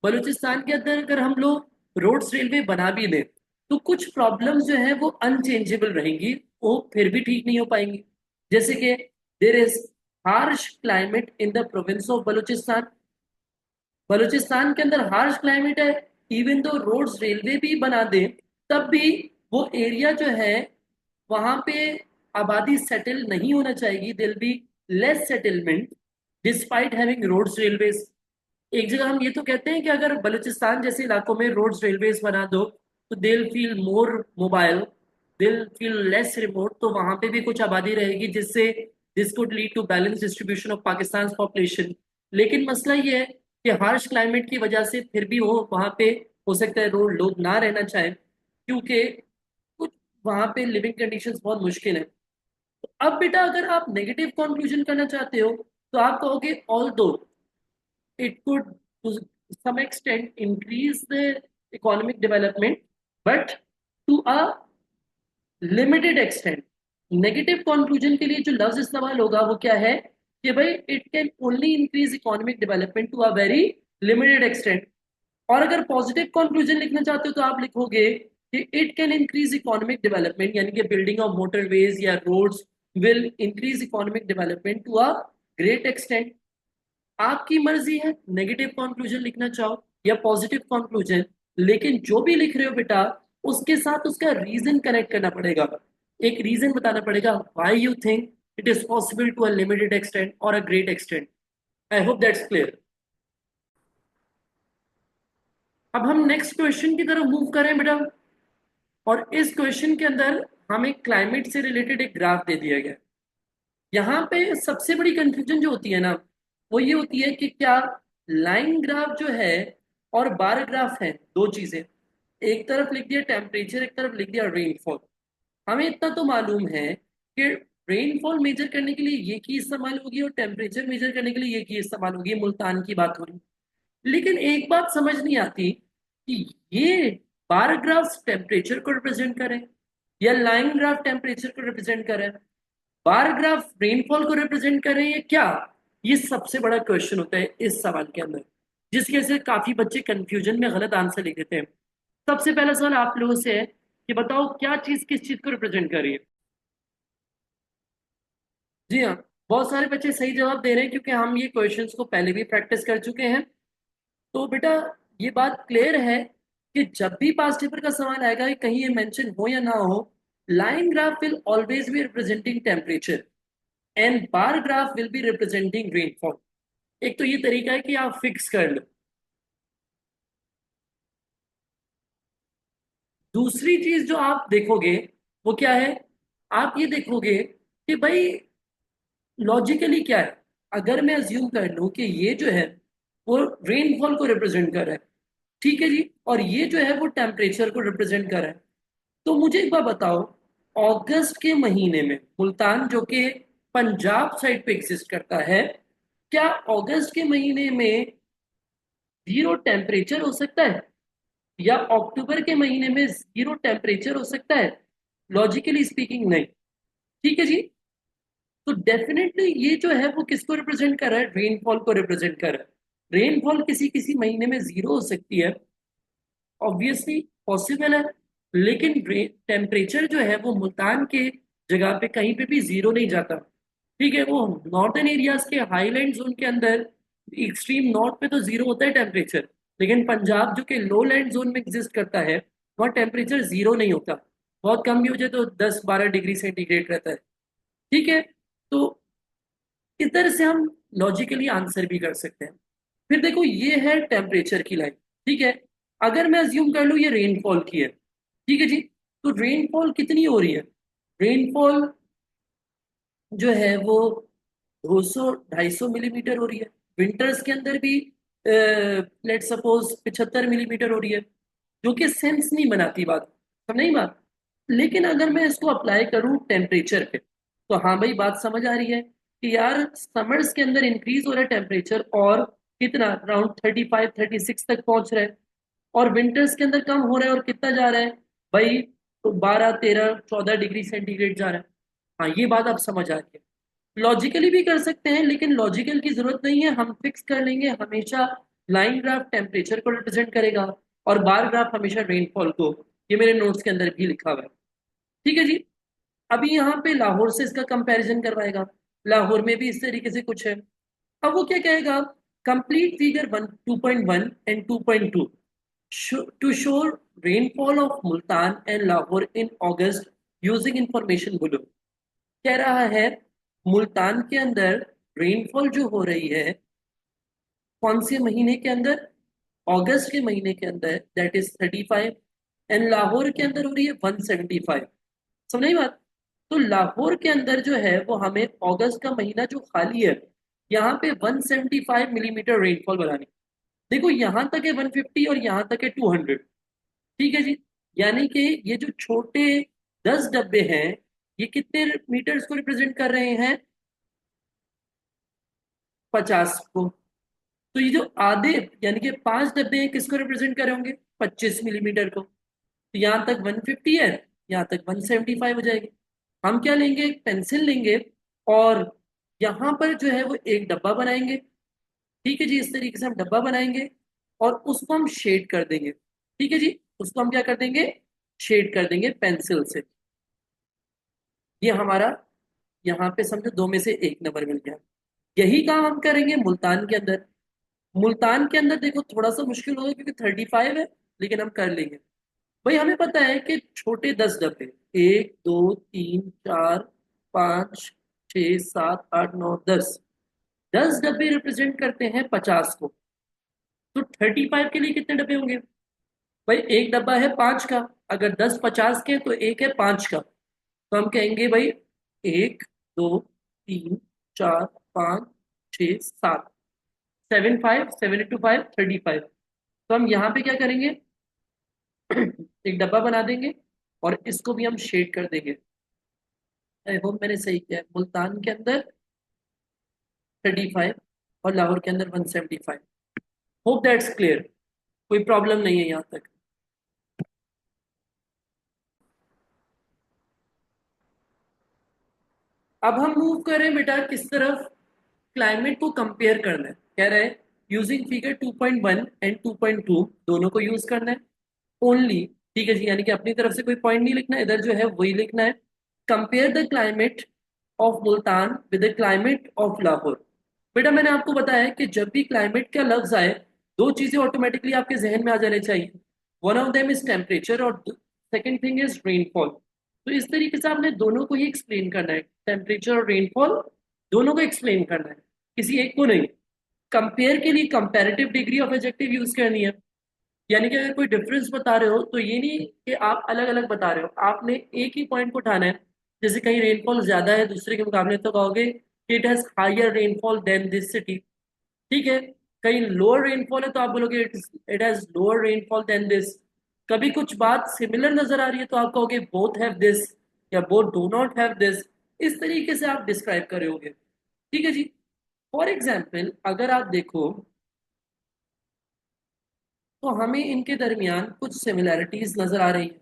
बलूचिस्तान के अंदर अगर हम लोग रोड्स रेलवे बना भी दें तो कुछ प्रॉब्लम्स जो है वो अनचेंजेबल रहेंगी, वो फिर भी ठीक नहीं हो पाएंगी। जैसे कि there is harsh climate in the province of Balochistan. Balochistan के अंदर हार्श क्लाइमेट है, इवन दो रोड्स रेलवे भी बना दें तब भी वो एरिया जो है वहां पे आबादी सेटल नहीं होना चाहिए, there'll be less settlement despite having roads railways. एक जगह हम ये तो कहते हैं कि अगर बलूचिस्तान जैसे इलाकों में रोड्स रेलवेज बना दो तो they'll feel more mobile, they'll feel less remote, तो वहां पे भी कुछ आबादी रहेगी जिससे this could lead to balance distribution of Pakistan population. लेकिन मसला ये है कि हार्श क्लाइमेट की वजह से फिर भी वो वहां पे हो सकता है रोड लोग ना रहना चाहें, क्योंकि कुछ वहां पे लिविंग कंडीशंस बहुत मुश्किल है। तो अब बेटा अगर आप नेगेटिव कंक्लूजन करना चाहते हो तो आप कहोगे ऑल दो it could to some extent increase the economic development, but to a limited extent। Negative conclusion के लिए जो लफ्ज इस्तेमाल होगा वो क्या है कि भाई it can only increase economic development to a very limited extent. और अगर पॉजिटिव कंक्लूजन लिखना चाहते हो तो आप लिखोगे कि it can increase economic development, यानी कि बिल्डिंग ऑफ मोटरवेज या roads will increase economic development to a great extent. आपकी मर्जी है नेगेटिव कंक्लूजन लिखना चाहो या पॉजिटिव कंक्लूजन, लेकिन जो भी लिख रहे हो बेटा उसके साथ उसका रीजन कनेक्ट करना पड़ेगा। एक रीजन बताना पड़ेगा why you think it is possible to a limited extent और a great extent. I hope that's clear. अब हम नेक्स्ट क्वेश्चन की तरफ मूव करें बेटा, और इस क्वेश्चन के अंदर हमें क्लाइमेट से रिलेटेड एक ग्राफ दे दिया गया है। यहाँ पे सबसे बड़ी कंफ्यूजन जो होती है ना वो ये होती है कि क्या लाइन ग्राफ जो है और बार ग्राफ है दो चीजें, एक तरफ लिख दिया टेम्परेचर, एक तरफ लिख दिया रेनफॉल। हमें इतना तो मालूम है कि रेनफॉल मेजर करने के लिए ये की इस्तेमाल होगी और टेम्परेचर मेजर करने के लिए ये की इस्तेमाल होगी, मुल्तान की बात हो रही। लेकिन एक बात समझ नहीं आती कि ये बार ग्राफ्स टेम्परेचर को रिप्रेजेंट करें या लाइन ग्राफ टेम्परेचर को रिप्रेजेंट करें, बार ग्राफ रेनफॉल को रिप्रेजेंट कर रहे हैं क्या। ये सबसे बड़ा क्वेश्चन होता है इस सवाल के अंदर, जिसकी वजह से काफी बच्चे कंफ्यूजन में गलत आंसर लिख देते हैं। सबसे पहला सवाल आप लोगों से है कि बताओ क्या चीज किस चीज को रिप्रेजेंट कर रही है। जी हाँ, बहुत सारे बच्चे सही जवाब दे रहे हैं क्योंकि हम ये क्वेश्चंस को पहले भी प्रैक्टिस कर चुके हैं। तो बेटा ये बात क्लियर है कि जब भी पास्ट पेपर का सवाल आएगा कहीं ये मेंशन हो या ना हो, line graph will always be representing temperature and bar graph will be representing rainfall. एक तो ये तरीका है कि आप फिक्स कर लो। दूसरी चीज जो आप देखोगे वो क्या है, आप ये देखोगे कि भाई लॉजिकली क्या है। अगर मैं अज्यूम कर लूं कि ये जो है वो रेनफॉल को रिप्रेजेंट कर रहा है, ठीक है जी, और ये जो है वो टेम्परेचर को रिप्रेजेंट कर रहा है, तो मुझे एक बात बताओ, अगस्त के महीने में मुल्तान जो कि पंजाब साइड पे एग्जिस्ट करता है, क्या अगस्त के महीने में जीरो टेम्परेचर हो सकता है या अक्टूबर के महीने में जीरो टेम्परेचर हो सकता है? लॉजिकली स्पीकिंग नहीं। ठीक है जी, तो डेफिनेटली ये जो है वो किसको रिप्रेजेंट कर रहा है, रेनफॉल को रिप्रेजेंट कर रहा है। रेनफॉल किसी किसी महीने में जीरो हो सकती है, ऑब्वियसली पॉसिबल है, लेकिन टेम्परेचर जो है वो मुल्तान के जगह पे कहीं पे भी जीरो नहीं जाता। ठीक है, वो नॉर्दर्न एरियाज के हाईलैंड जोन के अंदर एक्सट्रीम नॉर्थ पे तो जीरो होता है टेम्परेचर, लेकिन पंजाब जो कि लोलैंड जोन में एग्जिस्ट करता है वहाँ टेम्परेचर जीरो नहीं होता, बहुत कम भी हो जाए तो 10-12 डिग्री सेंटीग्रेड रहता है। ठीक है, तो इधर से हम लॉजिकली आंसर भी कर सकते हैं। फिर देखो ये है टेम्परेचर की लाइन, ठीक है, अगर मैं अज्यूम कर लूँ ये रेनफॉल की है, ठीक है जी, तो रेनफॉल कितनी हो रही है, रेनफॉल जो है वो 200-250 मिलीमीटर हो रही है। विंटर्स के अंदर भी लेट सपोज 75 मिलीमीटर हो रही है, जो कि सेंस नहीं बनाती बात, समझ नहीं बात। लेकिन अगर मैं इसको अप्लाई करूं टेम्परेचर पे, तो हाँ भाई बात समझ आ रही है कि यार समर्स के अंदर इंक्रीज हो रहा है टेम्परेचर, और कितना अराउंड 35 36 तक पहुंच रहा है, और विंटर्स के अंदर कम हो रहा है और कितना जा रहा है भाई, तो 12 13 14 डिग्री सेंटीग्रेड जा रहा है। हाँ ये बात आप समझ आ रही है। लॉजिकली भी कर सकते हैं, लेकिन लॉजिकल की जरूरत नहीं है, हम फिक्स कर लेंगे हमेशा। लाइन ग्राफ टेम्परेचर को रिप्रेजेंट करेगा, और बार ग्राफ हमेशा रेनफॉल को। ये मेरे नोट्स के अंदर भी लिखा हुआ है। ठीक है जी। अभी यहाँ पे लाहौर से इसका कंपैरिजन करवाएगा। लाहौर में भी इस तरीके से कुछ है। अब वो क्या कहेगा, complete figure 1 2.1 and 2.2 to show rainfall of Multan and Lahore in August using information below. कह रहा है मुल्तान के अंदर रेनफॉल जो हो रही है कौन से महीने के अंदर, अगस्त के महीने के अंदर, दैट इज 35, एंड लाहौर के अंदर हो रही है 175। समझ नहीं बात। तो लाहौर के अंदर जो है वो हमें अगस्त का महीना जो खाली है, यहाँ पे 175 मिलीमीटर रेनफॉल बनानी। देखो यहाँ तक है 150 और यहाँ तक है 200। ठीक है जी। यानी कि ये जो छोटे 10 डब्बे हैं, ये कितने मीटर्स को रिप्रेजेंट कर रहे हैं, 50 को। तो ये जो आधे यानी कि 5 डब्बे हैं, किसको रिप्रेजेंट कर रहे होंगे, 25 मिलीमीटर को। तो यहाँ तक 150 है, यहाँ तक 175 हो जाएगी। हम क्या लेंगे, एक पेंसिल लेंगे, और यहाँ पर जो है वो एक डब्बा बनाएंगे। ठीक है जी, इस तरीके से हम डब्बा बनाएंगे, और उसको हम शेड कर देंगे। ठीक है जी, उसको हम क्या कर देंगे, शेड कर देंगे पेंसिल से। ये हमारा यहाँ पे समझो 2 में से 1 नंबर मिल गया। यही काम हम करेंगे मुल्तान के अंदर। मुल्तान के अंदर देखो थोड़ा सा मुश्किल होगा क्योंकि 35 है, लेकिन हम कर लेंगे। भाई हमें पता है कि छोटे 10 डब्बे, 1 2 3 4 5 6 7 8 9 10, 10 डब्बे रिप्रेजेंट करते हैं 50 को। तो 35 के लिए कितने डब्बे होंगे भाई, एक डब्बा है 5 का। अगर 10 50 के तो एक है 5 का। तो हम कहेंगे भाई 1 2 3 4 5 6 7, 7 5 7 into 5 35। तो हम यहाँ पे क्या करेंगे, एक डब्बा बना देंगे, और इसको भी हम शेड कर देंगे। आई होप मैंने सही किया है। मुल्तान के अंदर 35 और लाहौर के अंदर 175। होप दैट्स क्लियर, कोई प्रॉब्लम नहीं है यहाँ तक। अब हम मूव करें बेटा किस तरफ, क्लाइमेट को कंपेयर करना है। कह रहे हैं यूजिंग फिगर 2.1 एंड 2.2 दोनों को यूज करना है ओनली। ठीक है जी, यानी कि अपनी तरफ से कोई पॉइंट नहीं लिखना, इधर जो है वही लिखना है। Compare the climate of Multan with the climate of Lahore. बेटा मैंने आपको बताया है कि जब भी क्लाइमेट का लफ्ज आए, दो चीजें ऑटोमेटिकली आपके जहन में आ जाने चाहिए। One of them is temperature, और सेकेंड थिंग इज रेनफॉल। तो इस तरीके से आपने दोनों को ही एक्सप्लेन करना है, टेम्परेचर और रेनफॉल दोनों को एक्सप्लेन करना है, किसी एक को नहीं। कंपेयर के लिए comparative degree of adjective use करनी है। यानी कि अगर कोई डिफरेंस बता रहे हो तो ये नहीं कि आप अलग अलग बता रहे हो, आपने एक ही पॉइंट को उठाना है। जैसे कहीं रेनफॉल ज्यादा है दूसरे के मुकाबले, तो कहोगे it has higher rainfall than this city. ठीक है। कहीं लोअर रेनफॉल है तो आप बोलोगे it has lower rainfall than this. कभी कुछ बात सिमिलर नजर आ रही है तो आप कहोगे बोथ हैव दिस, या both do not have this. इस तरीके से आप डिस्क्राइब करोगे। ठीक है जी। फॉर एग्जाम्पल अगर आप देखो, तो हमें इनके दरमियान कुछ सिमिलैरिटीज नजर आ रही है।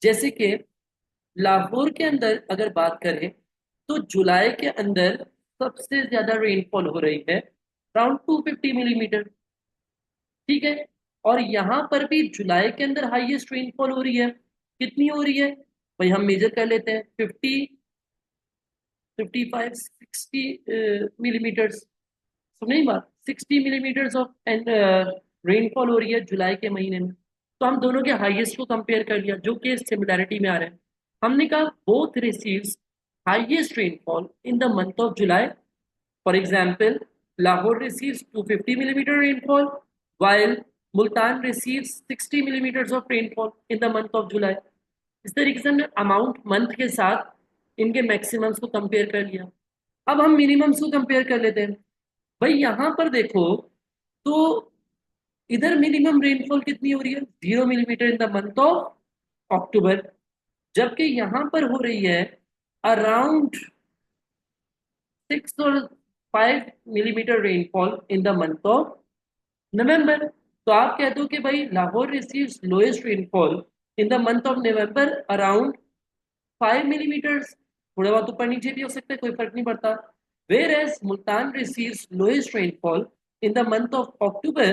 जैसे कि लाहौर के अंदर अगर बात करें, तो जुलाई के अंदर सबसे ज्यादा रेनफॉल हो रही है, अराउंड 250 मिलीमीटर। ठीक है। और यहाँ पर भी जुलाई के अंदर हाईएस्ट रेनफॉल हो रही है। कितनी हो रही है भाई, हम मेजर कर लेते हैं, 50 55 60 मिलीमीटर्स। सुनिए बात, 60 मिलीमीटर्स ऑफ रेनफॉल हो रही है जुलाई के महीने में। तो हम दोनों के हाईएस्ट को कंपेयर कर लिया, जो कि सिमिलैरिटी में आ रहे हैं। हमने कहा both receives highest rainfall in the month of July. For example Lahore receives 250 millimetre rainfall, while Multan receives 60 millimetres of rainfall in the month of July. इस तरीके से हमने अमाउंट मंथ के साथ इनके मैक्सिमम्स को कंपेयर कर लिया। अब हम मिनिमम्स को कंपेयर कर लेते हैं। भाई यहाँ पर देखो, तो इधर मिनिमम रेनफॉल कितनी हो रही है, 0 millimetre in the month of अक्टूबर, जबकि यहां पर हो रही है अराउंड 6 और 5 millimetre rainfall in the month of November. तो आप कहते हो कि भाई Lahore receives lowest rainfall in the month of November around 5 millimetres, थोड़ा बहुत ऊपर नीचे भी हो सकता है, कोई फर्क नहीं पड़ता। Whereas Multan receives lowest rainfall in the month of October,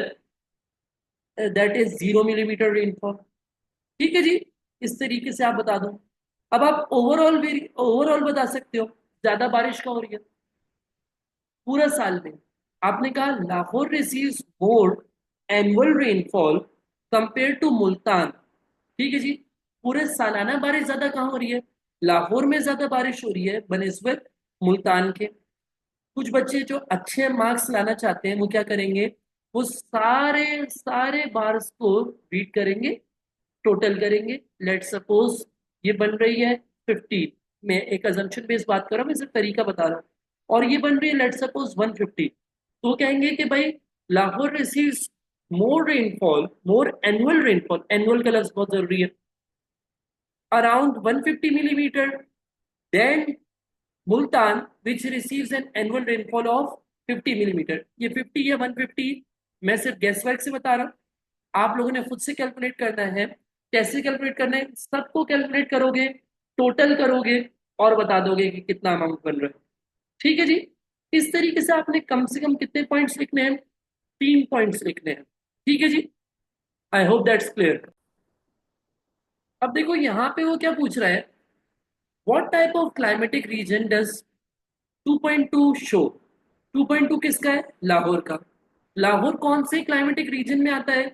that is 0 millimetre rainfall. ठीक है जी, इस तरीके से आप बता दो। अब आप ओवरऑल बता सकते हो ज्यादा बारिश का हो रही है पूरा साल में। आपने कहा Lahore receives more annual rainfall compare to Multan. ठीक है जी, पूरे सालाना बारिश ज्यादा कहाँ हो रही है, लाहौर में ज्यादा बारिश हो रही है बनिस्बत मुल्तान के। कुछ बच्चे जो अच्छे मार्क्स लाना चाहते हैं वो क्या करेंगे, वो सारे सारे बार्स को रीड करेंगे, टोटल करेंगे। लेट सपोज ये बन रही है 50, मैं एक अजम्पशन बेस्ड बात कर रहा हूँ, मैं सिर्फ तरीका बता रहा हूँ, और ये बन रही है लेट सपोज 150। तो वो कहेंगे कि भाई Lahore receives more rainfall, more annual rainfall, annual का लफ्ज बहुत जरूरी है, around 150 millimetre than Multan which receives an annual rainfall of 50 millimetre. ये 50 या 150 मैं सिर्फ गेस वर्क से बता रहा हूँ, आप लोगों ने खुद से कैलकुलेट करना है। कैसे कैलकुलेट करना है, सबको कैलकुलेट करोगे, टोटल करोगे और बता दोगे कि कितना अमाउंट बन रहा है। ठीक है जी, इस तरीके से आपने कम से कम कितने पॉइंट्स लिखने हैं, 3 पॉइंट्स लिखने हैं। ठीक है जी, आई होप दैट्स क्लियर। अब देखो यहाँ पे वो क्या पूछ रहा है, what type of climatic reason does 2.2 show. 2.2 किसका है, लाहौर का। लाहौर कौन से क्लाइमेटिक रीजन में आता है,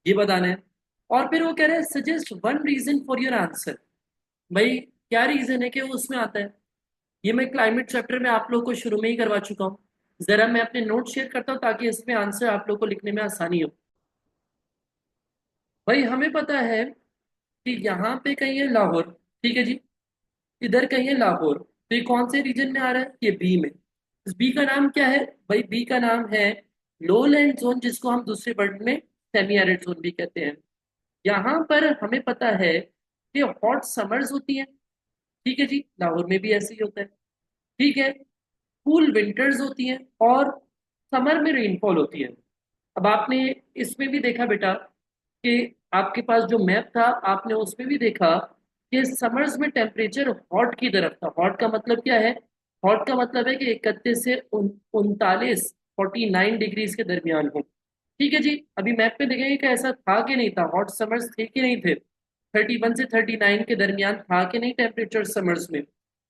ये बताना है। और फिर वो कह रहे हैं suggest one reason for your answer. भाई क्या रीजन है कि वो उसमें आता है, ये मैं क्लाइमेट चैप्टर में आप लोग को शुरू में ही करवा चुका हूँ। जरा मैं अपने नोट शेयर करता हूँ ताकि इसमें आंसर आप लोग को लिखने में आसानी हो। भाई हमें पता है कि यहाँ पे कहीं है लाहौर, ठीक है जी, इधर कहीं है लाहौर, तो ये कौन से रीजन में आ रहा है, ये बी में। इस बी का नाम क्या है, भाई बी का नाम है लो लैंड जोन, जिसको हम दूसरे वर्ड में सेमी एरिड जोन भी कहते हैं। यहाँ पर हमें पता है कि हॉट समर्स होती हैं, ठीक है जी, लाहौर में भी ऐसे ही होता है। ठीक है, कूल विंटर्स होती हैं और समर में रेनफॉल होती है। अब आपने इसमें भी देखा बेटा कि आपके पास जो मैप था आपने उसमें भी देखा कि समर्स में टेम्परेचर हॉट की तरफ था। हॉट का मतलब क्या है, हॉट का मतलब है कि 31 से 39, 49 डिग्रीज के दरमियान हो। ठीक है जी, अभी मैप पे देखेंगे कि ऐसा था कि नहीं था, हॉट समर्स थे कि नहीं थे, 31 से 39 के दरमियान था कि नहीं टेम्परेचर समर्स में।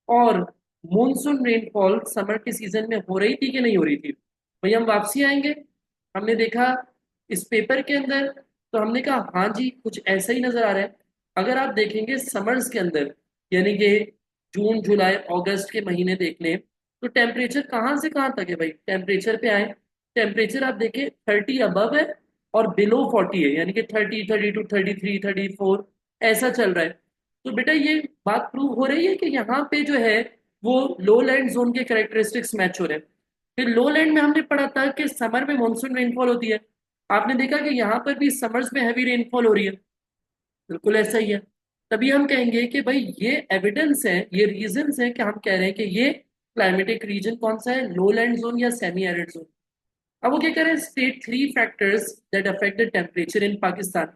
और मॉनसून रेनफॉल समर के सीजन में हो रही थी कि नहीं हो रही थी। वही हम वापसी आएंगे, हमने देखा इस पेपर के अंदर, तो हमने कहा हाँ जी कुछ ऐसा ही नजर आ रहा है। अगर आप देखेंगे समर्स के अंदर, यानी कि जून जुलाई अगस्त के महीने देख लें, तो टेम्परेचर कहाँ से कहाँ तक है, भाई टेम्परेचर पे आए, टेम्परेचर आप देखें 30 अबव है और बिलो 40 है, यानी कि 30, 32, 33, 34 ऐसा चल रहा है। तो बेटा ये बात प्रूव हो रही है कि यहाँ पे जो है वो लो लैंड जोन के कैरेक्टरिस्टिक्स मैच हो रहे हैं। फिर लो लैंड में हमने पढ़ा था कि समर में मानसून रेनफॉल होती है, आपने देखा कि यहाँ पर भी समर्स में हैवी रेनफॉल हो रही है, बिल्कुल ऐसा ही है। तभी हम कहेंगे कि भाई ये एविडेंस है, ये रीजंस है कि हम कह रहे हैं कि ये क्लाइमेटिक रीजन कौन सा है, लो लैंड जोन या सेमी एरिड जोन। अब वो क्या कह रहे हैं, state 3 factors that affect the temperature in Pakistan.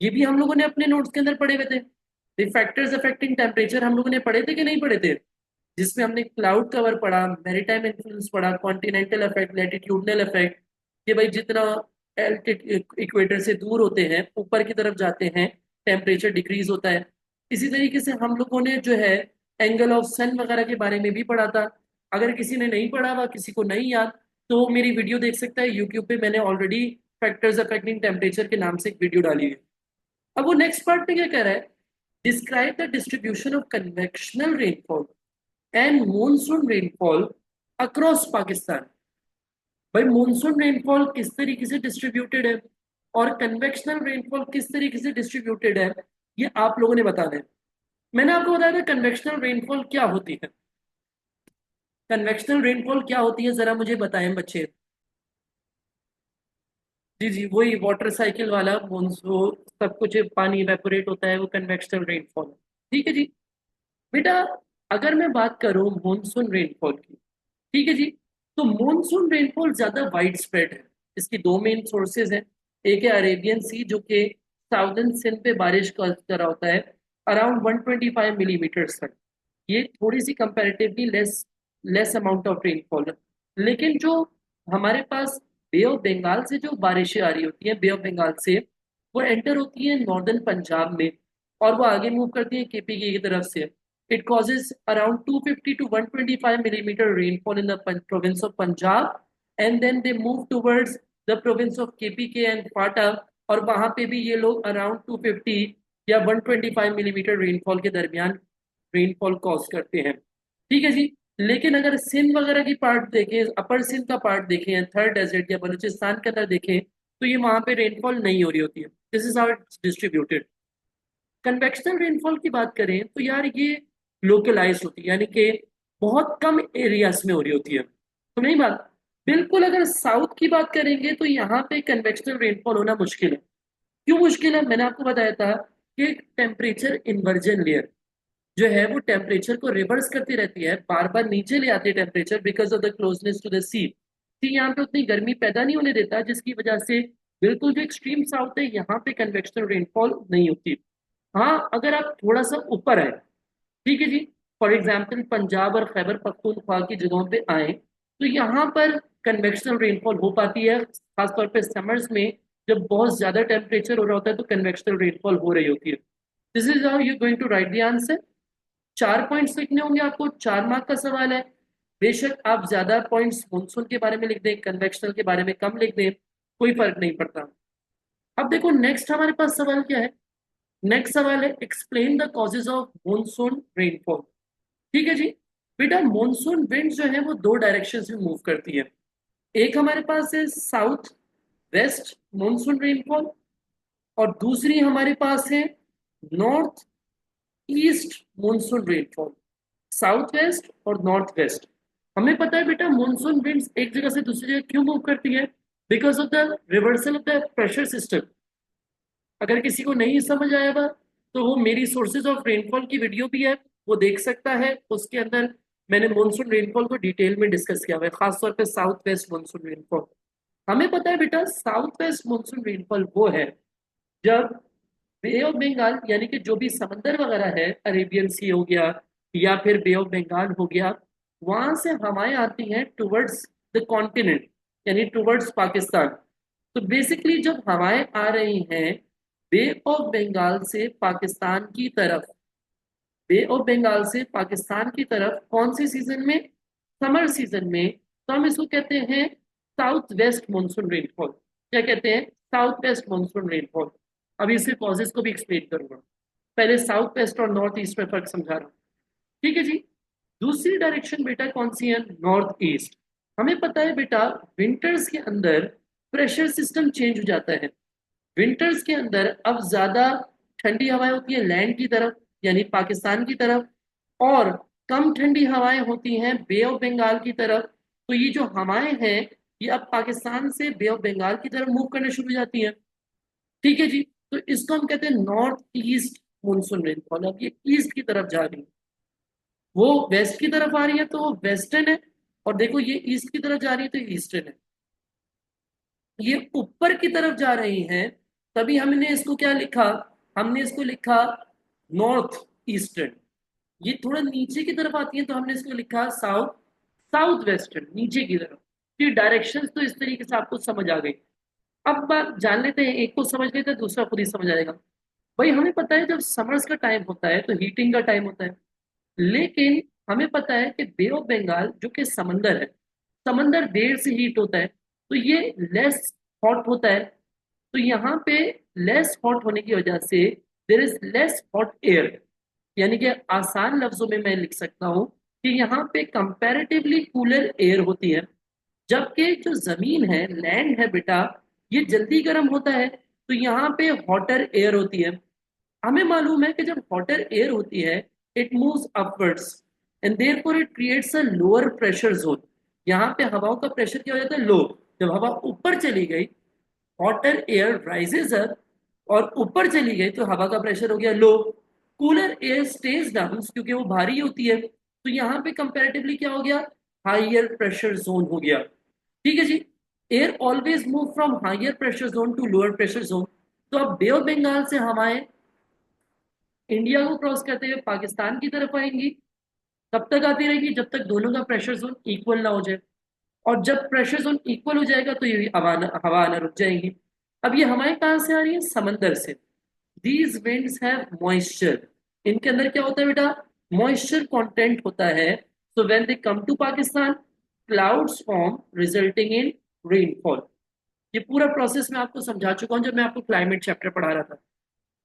ये भी हम लोगों ने अपने नोट्स के अंदर पढ़े हुए थे। द फैक्टर्स अफेक्टिंग टेम्परेचर हम लोगों ने पढ़े थे कि नहीं पढ़े थे, जिसमें हमने क्लाउड कवर पढ़ा, मैरीटाइम इन्फ्लुएंस पढ़ा, कॉन्टिनेंटल इफेक्ट, लैटिट्यूडनल इफेक्ट, कि भाई जितना इक्वेटर से दूर होते हैं ऊपर की तरफ जाते हैं टेम्परेचर डिक्रीज होता है। इसी तरीके से हम लोगों ने जो है एंगल ऑफ सन वगैरह के बारे में भी पढ़ा था। अगर किसी ने नहीं पढ़ा हुआ, किसी को नहीं याद, तो मेरी वीडियो देख सकता है यूट्यूब पे, मैंने ऑलरेडी फैक्टर्स अफेक्टिंग टेम्परेचर के नाम से एक वीडियो डाली है। अब वो नेक्स्ट पार्ट में क्या कह रहा है, describe the distribution of convectional rainfall and monsoon rainfall across Pakistan. भाई मॉनसून रेनफॉल किस तरीके से डिस्ट्रीब्यूटेड है और कन्वेक्शनल रेनफॉल किस तरीके से डिस्ट्रीब्यूटेड है, ये आप लोगों ने बताना है। मैंने आपको बताया था कन्वेक्शनल रेनफॉल क्या होती है, कन्वेक्शनल रेनफॉल क्या होती है जरा मुझे बताएं बच्चे। जी जी, वही वाटर साइकिल वाला मानसून, सब कुछ पानी इवेपोरेट होता है, वो कन्वेक्शनल रेनफॉल। ठीक है जी। बेटा, अगर मैं बात करूं मानसून रेनफॉल की, ठीक है जी, तो मानसून रेनफॉल ज्यादा वाइड स्प्रेड है। इसकी दो मेन सोर्सेज हैं। एक है अरेबियन सी, जो कि साउदर्न सिंध पे बारिश का करा होता है अराउंड 125 मिलीमीटर तक। ये थोड़ी सी comparatively less less amount of rainfall है। लेकिन जो हमारे पास बे ऑफ बंगाल से जो बारिशें आ रही होती हैं, बे ऑफ बंगाल से, वो एंटर होती है नॉर्दर्न पंजाब में, और वो आगे मूव करती है केपी की तरफ से। It causes around 250 to 125 millimeter rainfall in the province of Punjab, and then they move towards the province of KPK and FATA, और वहां पे भी ये लोग अराउंड 250 या 125 मिलीमीटर रेनफॉल के दरमियान रेनफॉल कॉज करते हैं। ठीक है जी। लेकिन अगर सिंध वगैरह की पार्ट देखें, अपर सिंध का पार्ट देखें, थर्ड डेजर्ट या बलूचिस्तान के अंदर देखें, तो ये वहां पे रेनफॉल नहीं हो रही होती है। This is how it's distributed. Convectional rainfall की बात करें तो यार ये लोकलाइज होती है, यानी कि बहुत कम एरियाज में हो रही होती है। तो नहीं बात, बिल्कुल अगर साउथ की बात करेंगे तो यहाँ पे कन्वेक्शनल रेनफॉल होना मुश्किल है। क्यों मुश्किल है? मैंने आपको बताया था कि टेम्परेचर इन्वर्जन लेयर जो है वो टेम्परेचर को रिवर्स करती रहती है, बार बार नीचे ले आती है temperature, because of the closeness to the sea. Sea यहाँ पे उतनी गर्मी पैदा नहीं होने देता, जिसकी वजह से बिल्कुल जो एक्सट्रीम साउथ है यहाँ पे कन्वेक्शनल रेनफॉल नहीं होती। हाँ, अगर आप थोड़ा सा ऊपर आए, ठीक है जी, फॉर एग्जाम्पल पंजाब और खैबर पख्तूनख्वा की जगहों पे आए, तो यहाँ पर कन्वेक्शनल रेनफॉल हो पाती है, खासतौर पे समर्स में। जब बहुत ज्यादा टेम्परेचर हो रहा होता है तो कन्वेक्शनल रेनफॉल हो रही होती है। This is how you going to write the answer. 4 points लिखने होंगे आपको, 4 मार्क का सवाल है। बेशक आप ज्यादा पॉइंट्स मानसून के बारे में लिख दें, कन्वेक्शनल के बारे में कम लिख दें, कोई फर्क नहीं पड़ता। अब देखो नेक्स्ट हमारे पास सवाल क्या है। नेक्स्ट सवाल है explain the causes of monsoon rainfall. ठीक है जी। बेटा, मॉनसून विंड जो है वो दो डायरेक्शन में मूव करती है। एक हमारे पास है साउथ वेस्ट मॉनसून रेनफॉल, और दूसरी हमारे पास है north east monsoon rainfall. South west और नॉर्थ वेस्ट। हमें पता है बेटा, मॉनसून विंड्स एक जगह से दूसरी जगह क्यों मूव करती है? Because of the reversal of the pressure system. अगर किसी को नहीं समझ आया हुआ, तो वो मेरी सोर्सेज ऑफ रेनफॉल की वीडियो भी है, वो देख सकता है। उसके अंदर मैंने मॉनसून रेनफॉल को डिटेल में डिस्कस किया हुआ है, खासतौर पे साउथ वेस्ट मॉनसून रेनफॉल। हमें पता है बेटा, साउथ वेस्ट मॉनसून रेनफॉल वो है जब बे ऑफ बंगाल, यानी कि जो भी समंदर वगैरह है, अरेबियन सी हो गया या फिर बे ऑफ बंगाल हो गया, वहां से हवाएं आती हैं टुवर्ड्स द कॉन्टिनेंट, यानी टुवर्ड्स पाकिस्तान। तो बेसिकली जब हवाएं आ रही हैं बे ऑफ बंगाल से पाकिस्तान की तरफ, बे ऑफ बंगाल से पाकिस्तान की तरफ कौन सी सीजन में? समर सीजन में। तो हम इसको कहते हैं साउथ वेस्ट मानसून रेनफॉल। क्या कहते हैं? South west monsoon rainfall. अभी इसके कॉजेस को भी एक्सप्लेन करूंगा। पहले साउथ वेस्ट और नॉर्थ ईस्ट में फर्क समझा रहा हूँ। ठीक है जी। दूसरी डायरेक्शन बेटा कौन सी है? North east. हमें पता है बेटा, विंटर्स के अंदर प्रेशर सिस्टम चेंज हो जाता है। विंटर्स के अंदर अब ज्यादा ठंडी हवाएं होती है लैंड की तरफ, यानी पाकिस्तान की तरफ, और कम ठंडी हवाएं होती हैं बे ऑफ बंगाल की तरफ। तो ये जो हवाएं हैं, ये अब पाकिस्तान से बे ऑफ बंगाल की तरफ मूव करना शुरू हो जाती हैं। ठीक है जी। तो इसको हम कहते हैं नॉर्थ ईस्ट मानसून रेनफॉल। अब ये ईस्ट की तरफ जा रही है, वो वेस्ट की तरफ आ रही है तो वो वेस्टर्न है, और देखो ये ईस्ट की तरफ जा रही है तो ईस्टर्न है। ये ऊपर की तरफ जा रही हैं, तभी हमने इसको क्या लिखा? हमने इसको लिखा नॉर्थ ईस्टर्न। ये थोड़ा नीचे की तरफ आती है तो हमने इसको लिखा साउथ साउथ वेस्टर्न, नीचे की तरफ। ये डायरेक्शंस तो इस तरीके से आपको समझ आ गई। अब बात जान लेते हैं, एक को समझ लेते हैं, दूसरा खुद ही समझ आएगा। भाई हमें पता है जब समर्स का टाइम होता है तो हीटिंग का टाइम होता है। लेकिन हमें पता है कि बे ऑफ बंगाल जो कि समंदर है, समंदर देर से हीट होता है, तो ये लेस हॉट होता है। तो यहाँ पे लेस हॉट होने की वजह से there is less hot air. यानी कि आसान लफ्जों में मैं लिख सकता हूँ कि यहाँ पे कंपैरेटिवली कूलर एयर होती है। जबकि जो जमीन है, लैंड है बेटा, ये जल्दी गर्म होता है, तो यहाँ पे हॉटर एयर होती है। हमें मालूम है कि जब हॉटर एयर होती है, it moves upwards, and therefore it creates a lower pressure zone. यहाँ पे हवाओं का प्रेशर क्या हो जाता है? लो। जब हवा ऊपर चली गई हॉटर एयर राइजेज अप और ऊपर चली गई तो हवा का प्रेशर हो गया लो। कूलर एयर स्टेज डाउन क्योंकि वो भारी होती है, तो यहाँ पे कंपैरेटिवली क्या हो गया, हाइयर प्रेशर जोन हो गया। ठीक है जी। Air always move from higher pressure zone to lower pressure zone. तो अब बे ऑफ बंगाल से हवाएं इंडिया को क्रॉस करते हुए पाकिस्तान की तरफ आएंगी। तब तक आती रहेगी जब तक दोनों का प्रेशर जोन इक्वल ना हो जाए। और जब प्रेशर जोन इक्वल हो जाएगा तो ये हवा आना रुक जाएंगी। अब ये हवाएं कहाँ से आ रही है, समंदर से। These winds have moisture. इनके अंदर क्या होता है बेटा, मॉइस्चर कंटेंट होता है। So when they come to Pakistan, clouds form resulting in rainfall. ये पूरा प्रोसेस मैं आपको समझा चुका हूं जब मैं आपको क्लाइमेट चैप्टर पढ़ा रहा था।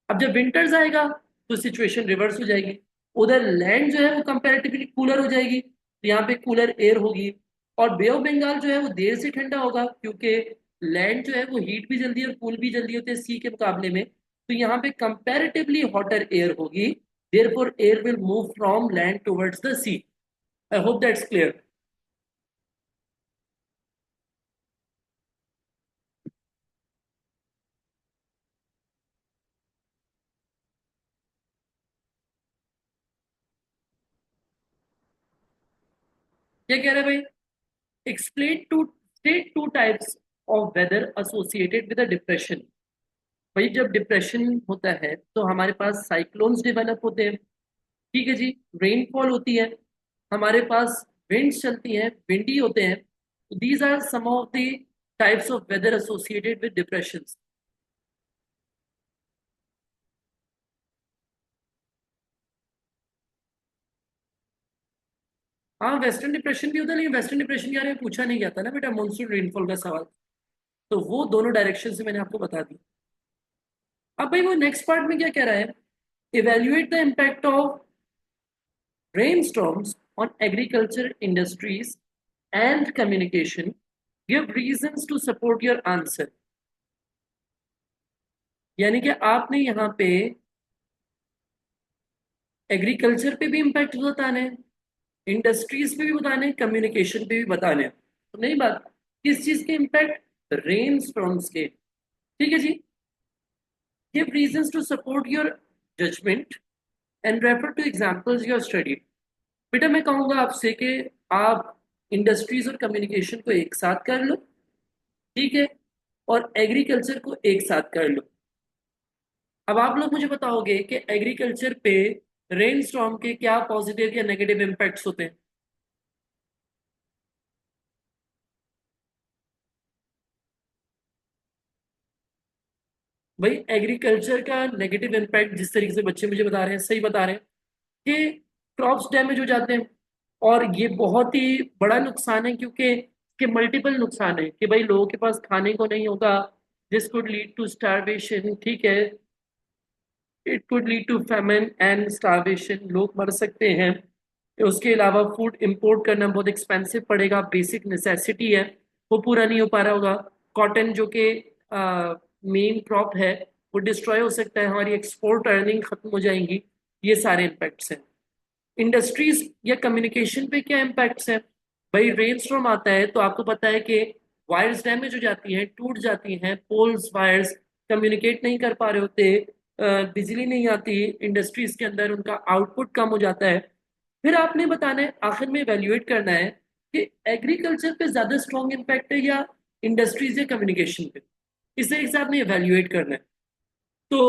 अब जब विंटर्स आएगा तो सिचुएशन रिवर्स हो जाएगी। उधर लैंड जो है वो कंपैरेटिवली कूलर हो जाएगी, तो यहाँ पे कूलर एयर होगी। और बे ऑफ बंगाल जो है वो देर से ठंडा होगा, क्योंकि लैंड जो है वो हीट भी जल्दी और कूल भी जल्दी होते हैं सी के मुकाबले में। तो यहाँ पे कंपैरेटिवली हॉटर एयर होगी। Therefore air will move from land towards the sea. I hope that's clear. क्या कह रहे हैं भाई, explain to state two types of weather associated with depression. भाई जब डिप्रेशन होता है तो हमारे पास साइक्लोन्स डेवलप होते हैं। ठीक है जी। रेनफॉल होती है, हमारे पास विंड्स चलती हैं, विंडी होते हैं। These are some of the types of weather associated with depression. हाँ वेस्टर्न डिप्रेशन भी होता है, लेकिन वेस्टर्न डिप्रेशन के बारे में पूछा नहीं गया था ना बेटा, मानसून रेनफॉल का सवाल। तो वो दोनों डायरेक्शन से मैंने आपको बता दी। अब भाई वो नेक्स्ट पार्ट में क्या कह रहा है, evaluate the impact of rainstorms on agriculture industries and communication. Give reasons to support your answer। यानी कि आपने यहाँ पे एग्रीकल्चर पे भी इम्पैक्ट बताने हैं, इंडस्ट्रीज पे भी बताने हैं, कम्युनिकेशन पे भी बताने हैं। तो नहीं बात किस चीज के इम्पैक्ट, रेन स्टॉर्म्स के। ठीक है जी। Give reasons to support your judgement and refer to examples you studied. बेटा मैं कहूंगा आपसे कि आप इंडस्ट्रीज और कम्युनिकेशन को एक साथ कर लो। ठीक है। और एग्रीकल्चर को एक साथ कर लो। अब आप लोग मुझे बताओगे कि एग्रीकल्चर पे रेन स्टॉर्म के क्या पॉजिटिव या नेगेटिव इम्पैक्ट्स होते हैं। भाई एग्रीकल्चर का नेगेटिव इम्पैक्ट जिस तरीके से बच्चे मुझे बता रहे हैं, सही बता रहे हैं कि क्रॉप्स डैमेज हो जाते हैं। और ये बहुत ही बड़ा नुकसान है, क्योंकि इसके मल्टीपल नुकसान है कि भाई लोगों के पास खाने को नहीं होगा। This could lead to starvation. ठीक है। It could lead to famine and starvation, लोग मर सकते हैं। उसके अलावा फूड इंपोर्ट करना बहुत एक्सपेंसिव पड़ेगा, बेसिक नेसेसिटी है, वो पूरा नहीं हो पा रहा होगा। कॉटन जो कि मेन क्रॉप है वो डिस्ट्रॉय हो सकता है, हमारी एक्सपोर्ट अर्निंग खत्म हो जाएंगी। ये सारे इम्पैक्ट्स हैं। इंडस्ट्रीज या कम्युनिकेशन पे क्या इम्पैक्ट्स हैं। भाई रेन स्टॉर्म आता है तो आपको पता है कि वायर्स डैमेज हो जाती हैं, टूट जाती हैं, पोल्स वायर्स कम्युनिकेट नहीं कर पा रहे होते। बिजली नहीं आती इंडस्ट्रीज के अंदर, उनका आउटपुट कम हो जाता है। फिर आपने बताना है, आखिर में इवेल्युएट करना है कि एग्रीकल्चर पे ज्यादा स्ट्रॉन्ग इम्पैक्ट है या इंडस्ट्रीज या कम्युनिकेशन पे। इस तरीके से आपने इवेल्युएट करना है। तो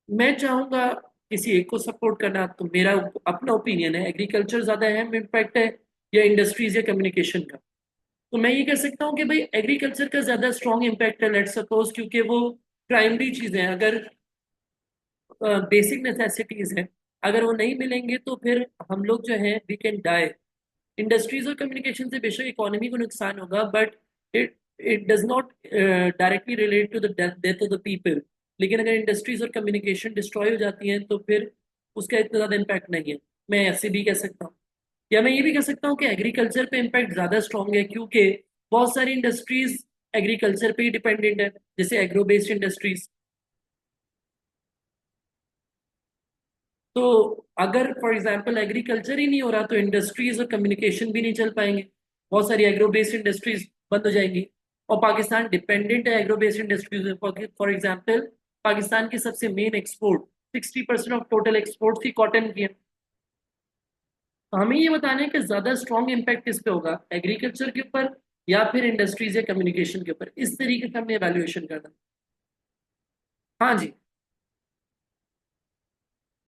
मैं चाहूंगा किसी एक को सपोर्ट करना। तो मेरा अपना ओपिनियन है एग्रीकल्चर ज्यादा अहम इम्पैक्ट है या इंडस्ट्रीज या कम्युनिकेशन का। तो मैं ये कह सकता हूँ कि भाई एग्रीकल्चर का ज्यादा स्ट्रॉन्ग इम्पैक्ट है, लेट सपोज, क्योंकि वो प्राइमरी चीजें हैं। अगर बेसिक नेसेसिटीज हैं, अगर वो नहीं मिलेंगे तो फिर हम लोग जो है वी कैन डाई। इंडस्ट्रीज और कम्युनिकेशन से बेशक इकोनॉमी को नुकसान होगा, but it it does not directly relate to the death of the people. लेकिन अगर इंडस्ट्रीज और कम्युनिकेशन डिस्ट्रॉय हो जाती हैं तो फिर उसका इतना ज़्यादा इम्पैक्ट नहीं है। मैं ऐसे भी कह सकता हूँ, या मैं ये भी कह सकता हूँ कि एग्रीकल्चर पे इम्पैक्ट ज़्यादा स्ट्रॉन्ग है, क्योंकि बहुत सारी इंडस्ट्रीज एग्रीकल्चर पे ही डिपेंडेंट है, जैसे एग्रो बेस्ड इंडस्ट्रीज। तो अगर फॉर एग्जांपल एग्रीकल्चर ही नहीं हो रहा तो इंडस्ट्रीज और कम्युनिकेशन भी नहीं चल पाएंगे, बहुत सारी एग्रो बेस्ड इंडस्ट्रीज बंद हो जाएंगी। और पाकिस्तान डिपेंडेंट है agro based industries. For example Pakistan की सबसे main export 60% of total export की कॉटन की है। तो हमें ये बताना है कि ज्यादा स्ट्रॉन्ग इम्पैक्ट किस पे होगा, एग्रीकल्चर के ऊपर या फिर इंडस्ट्रीज या कम्युनिकेशन के ऊपर। इस तरीके से हमने एवेल्युएशन करना। हाँ जी।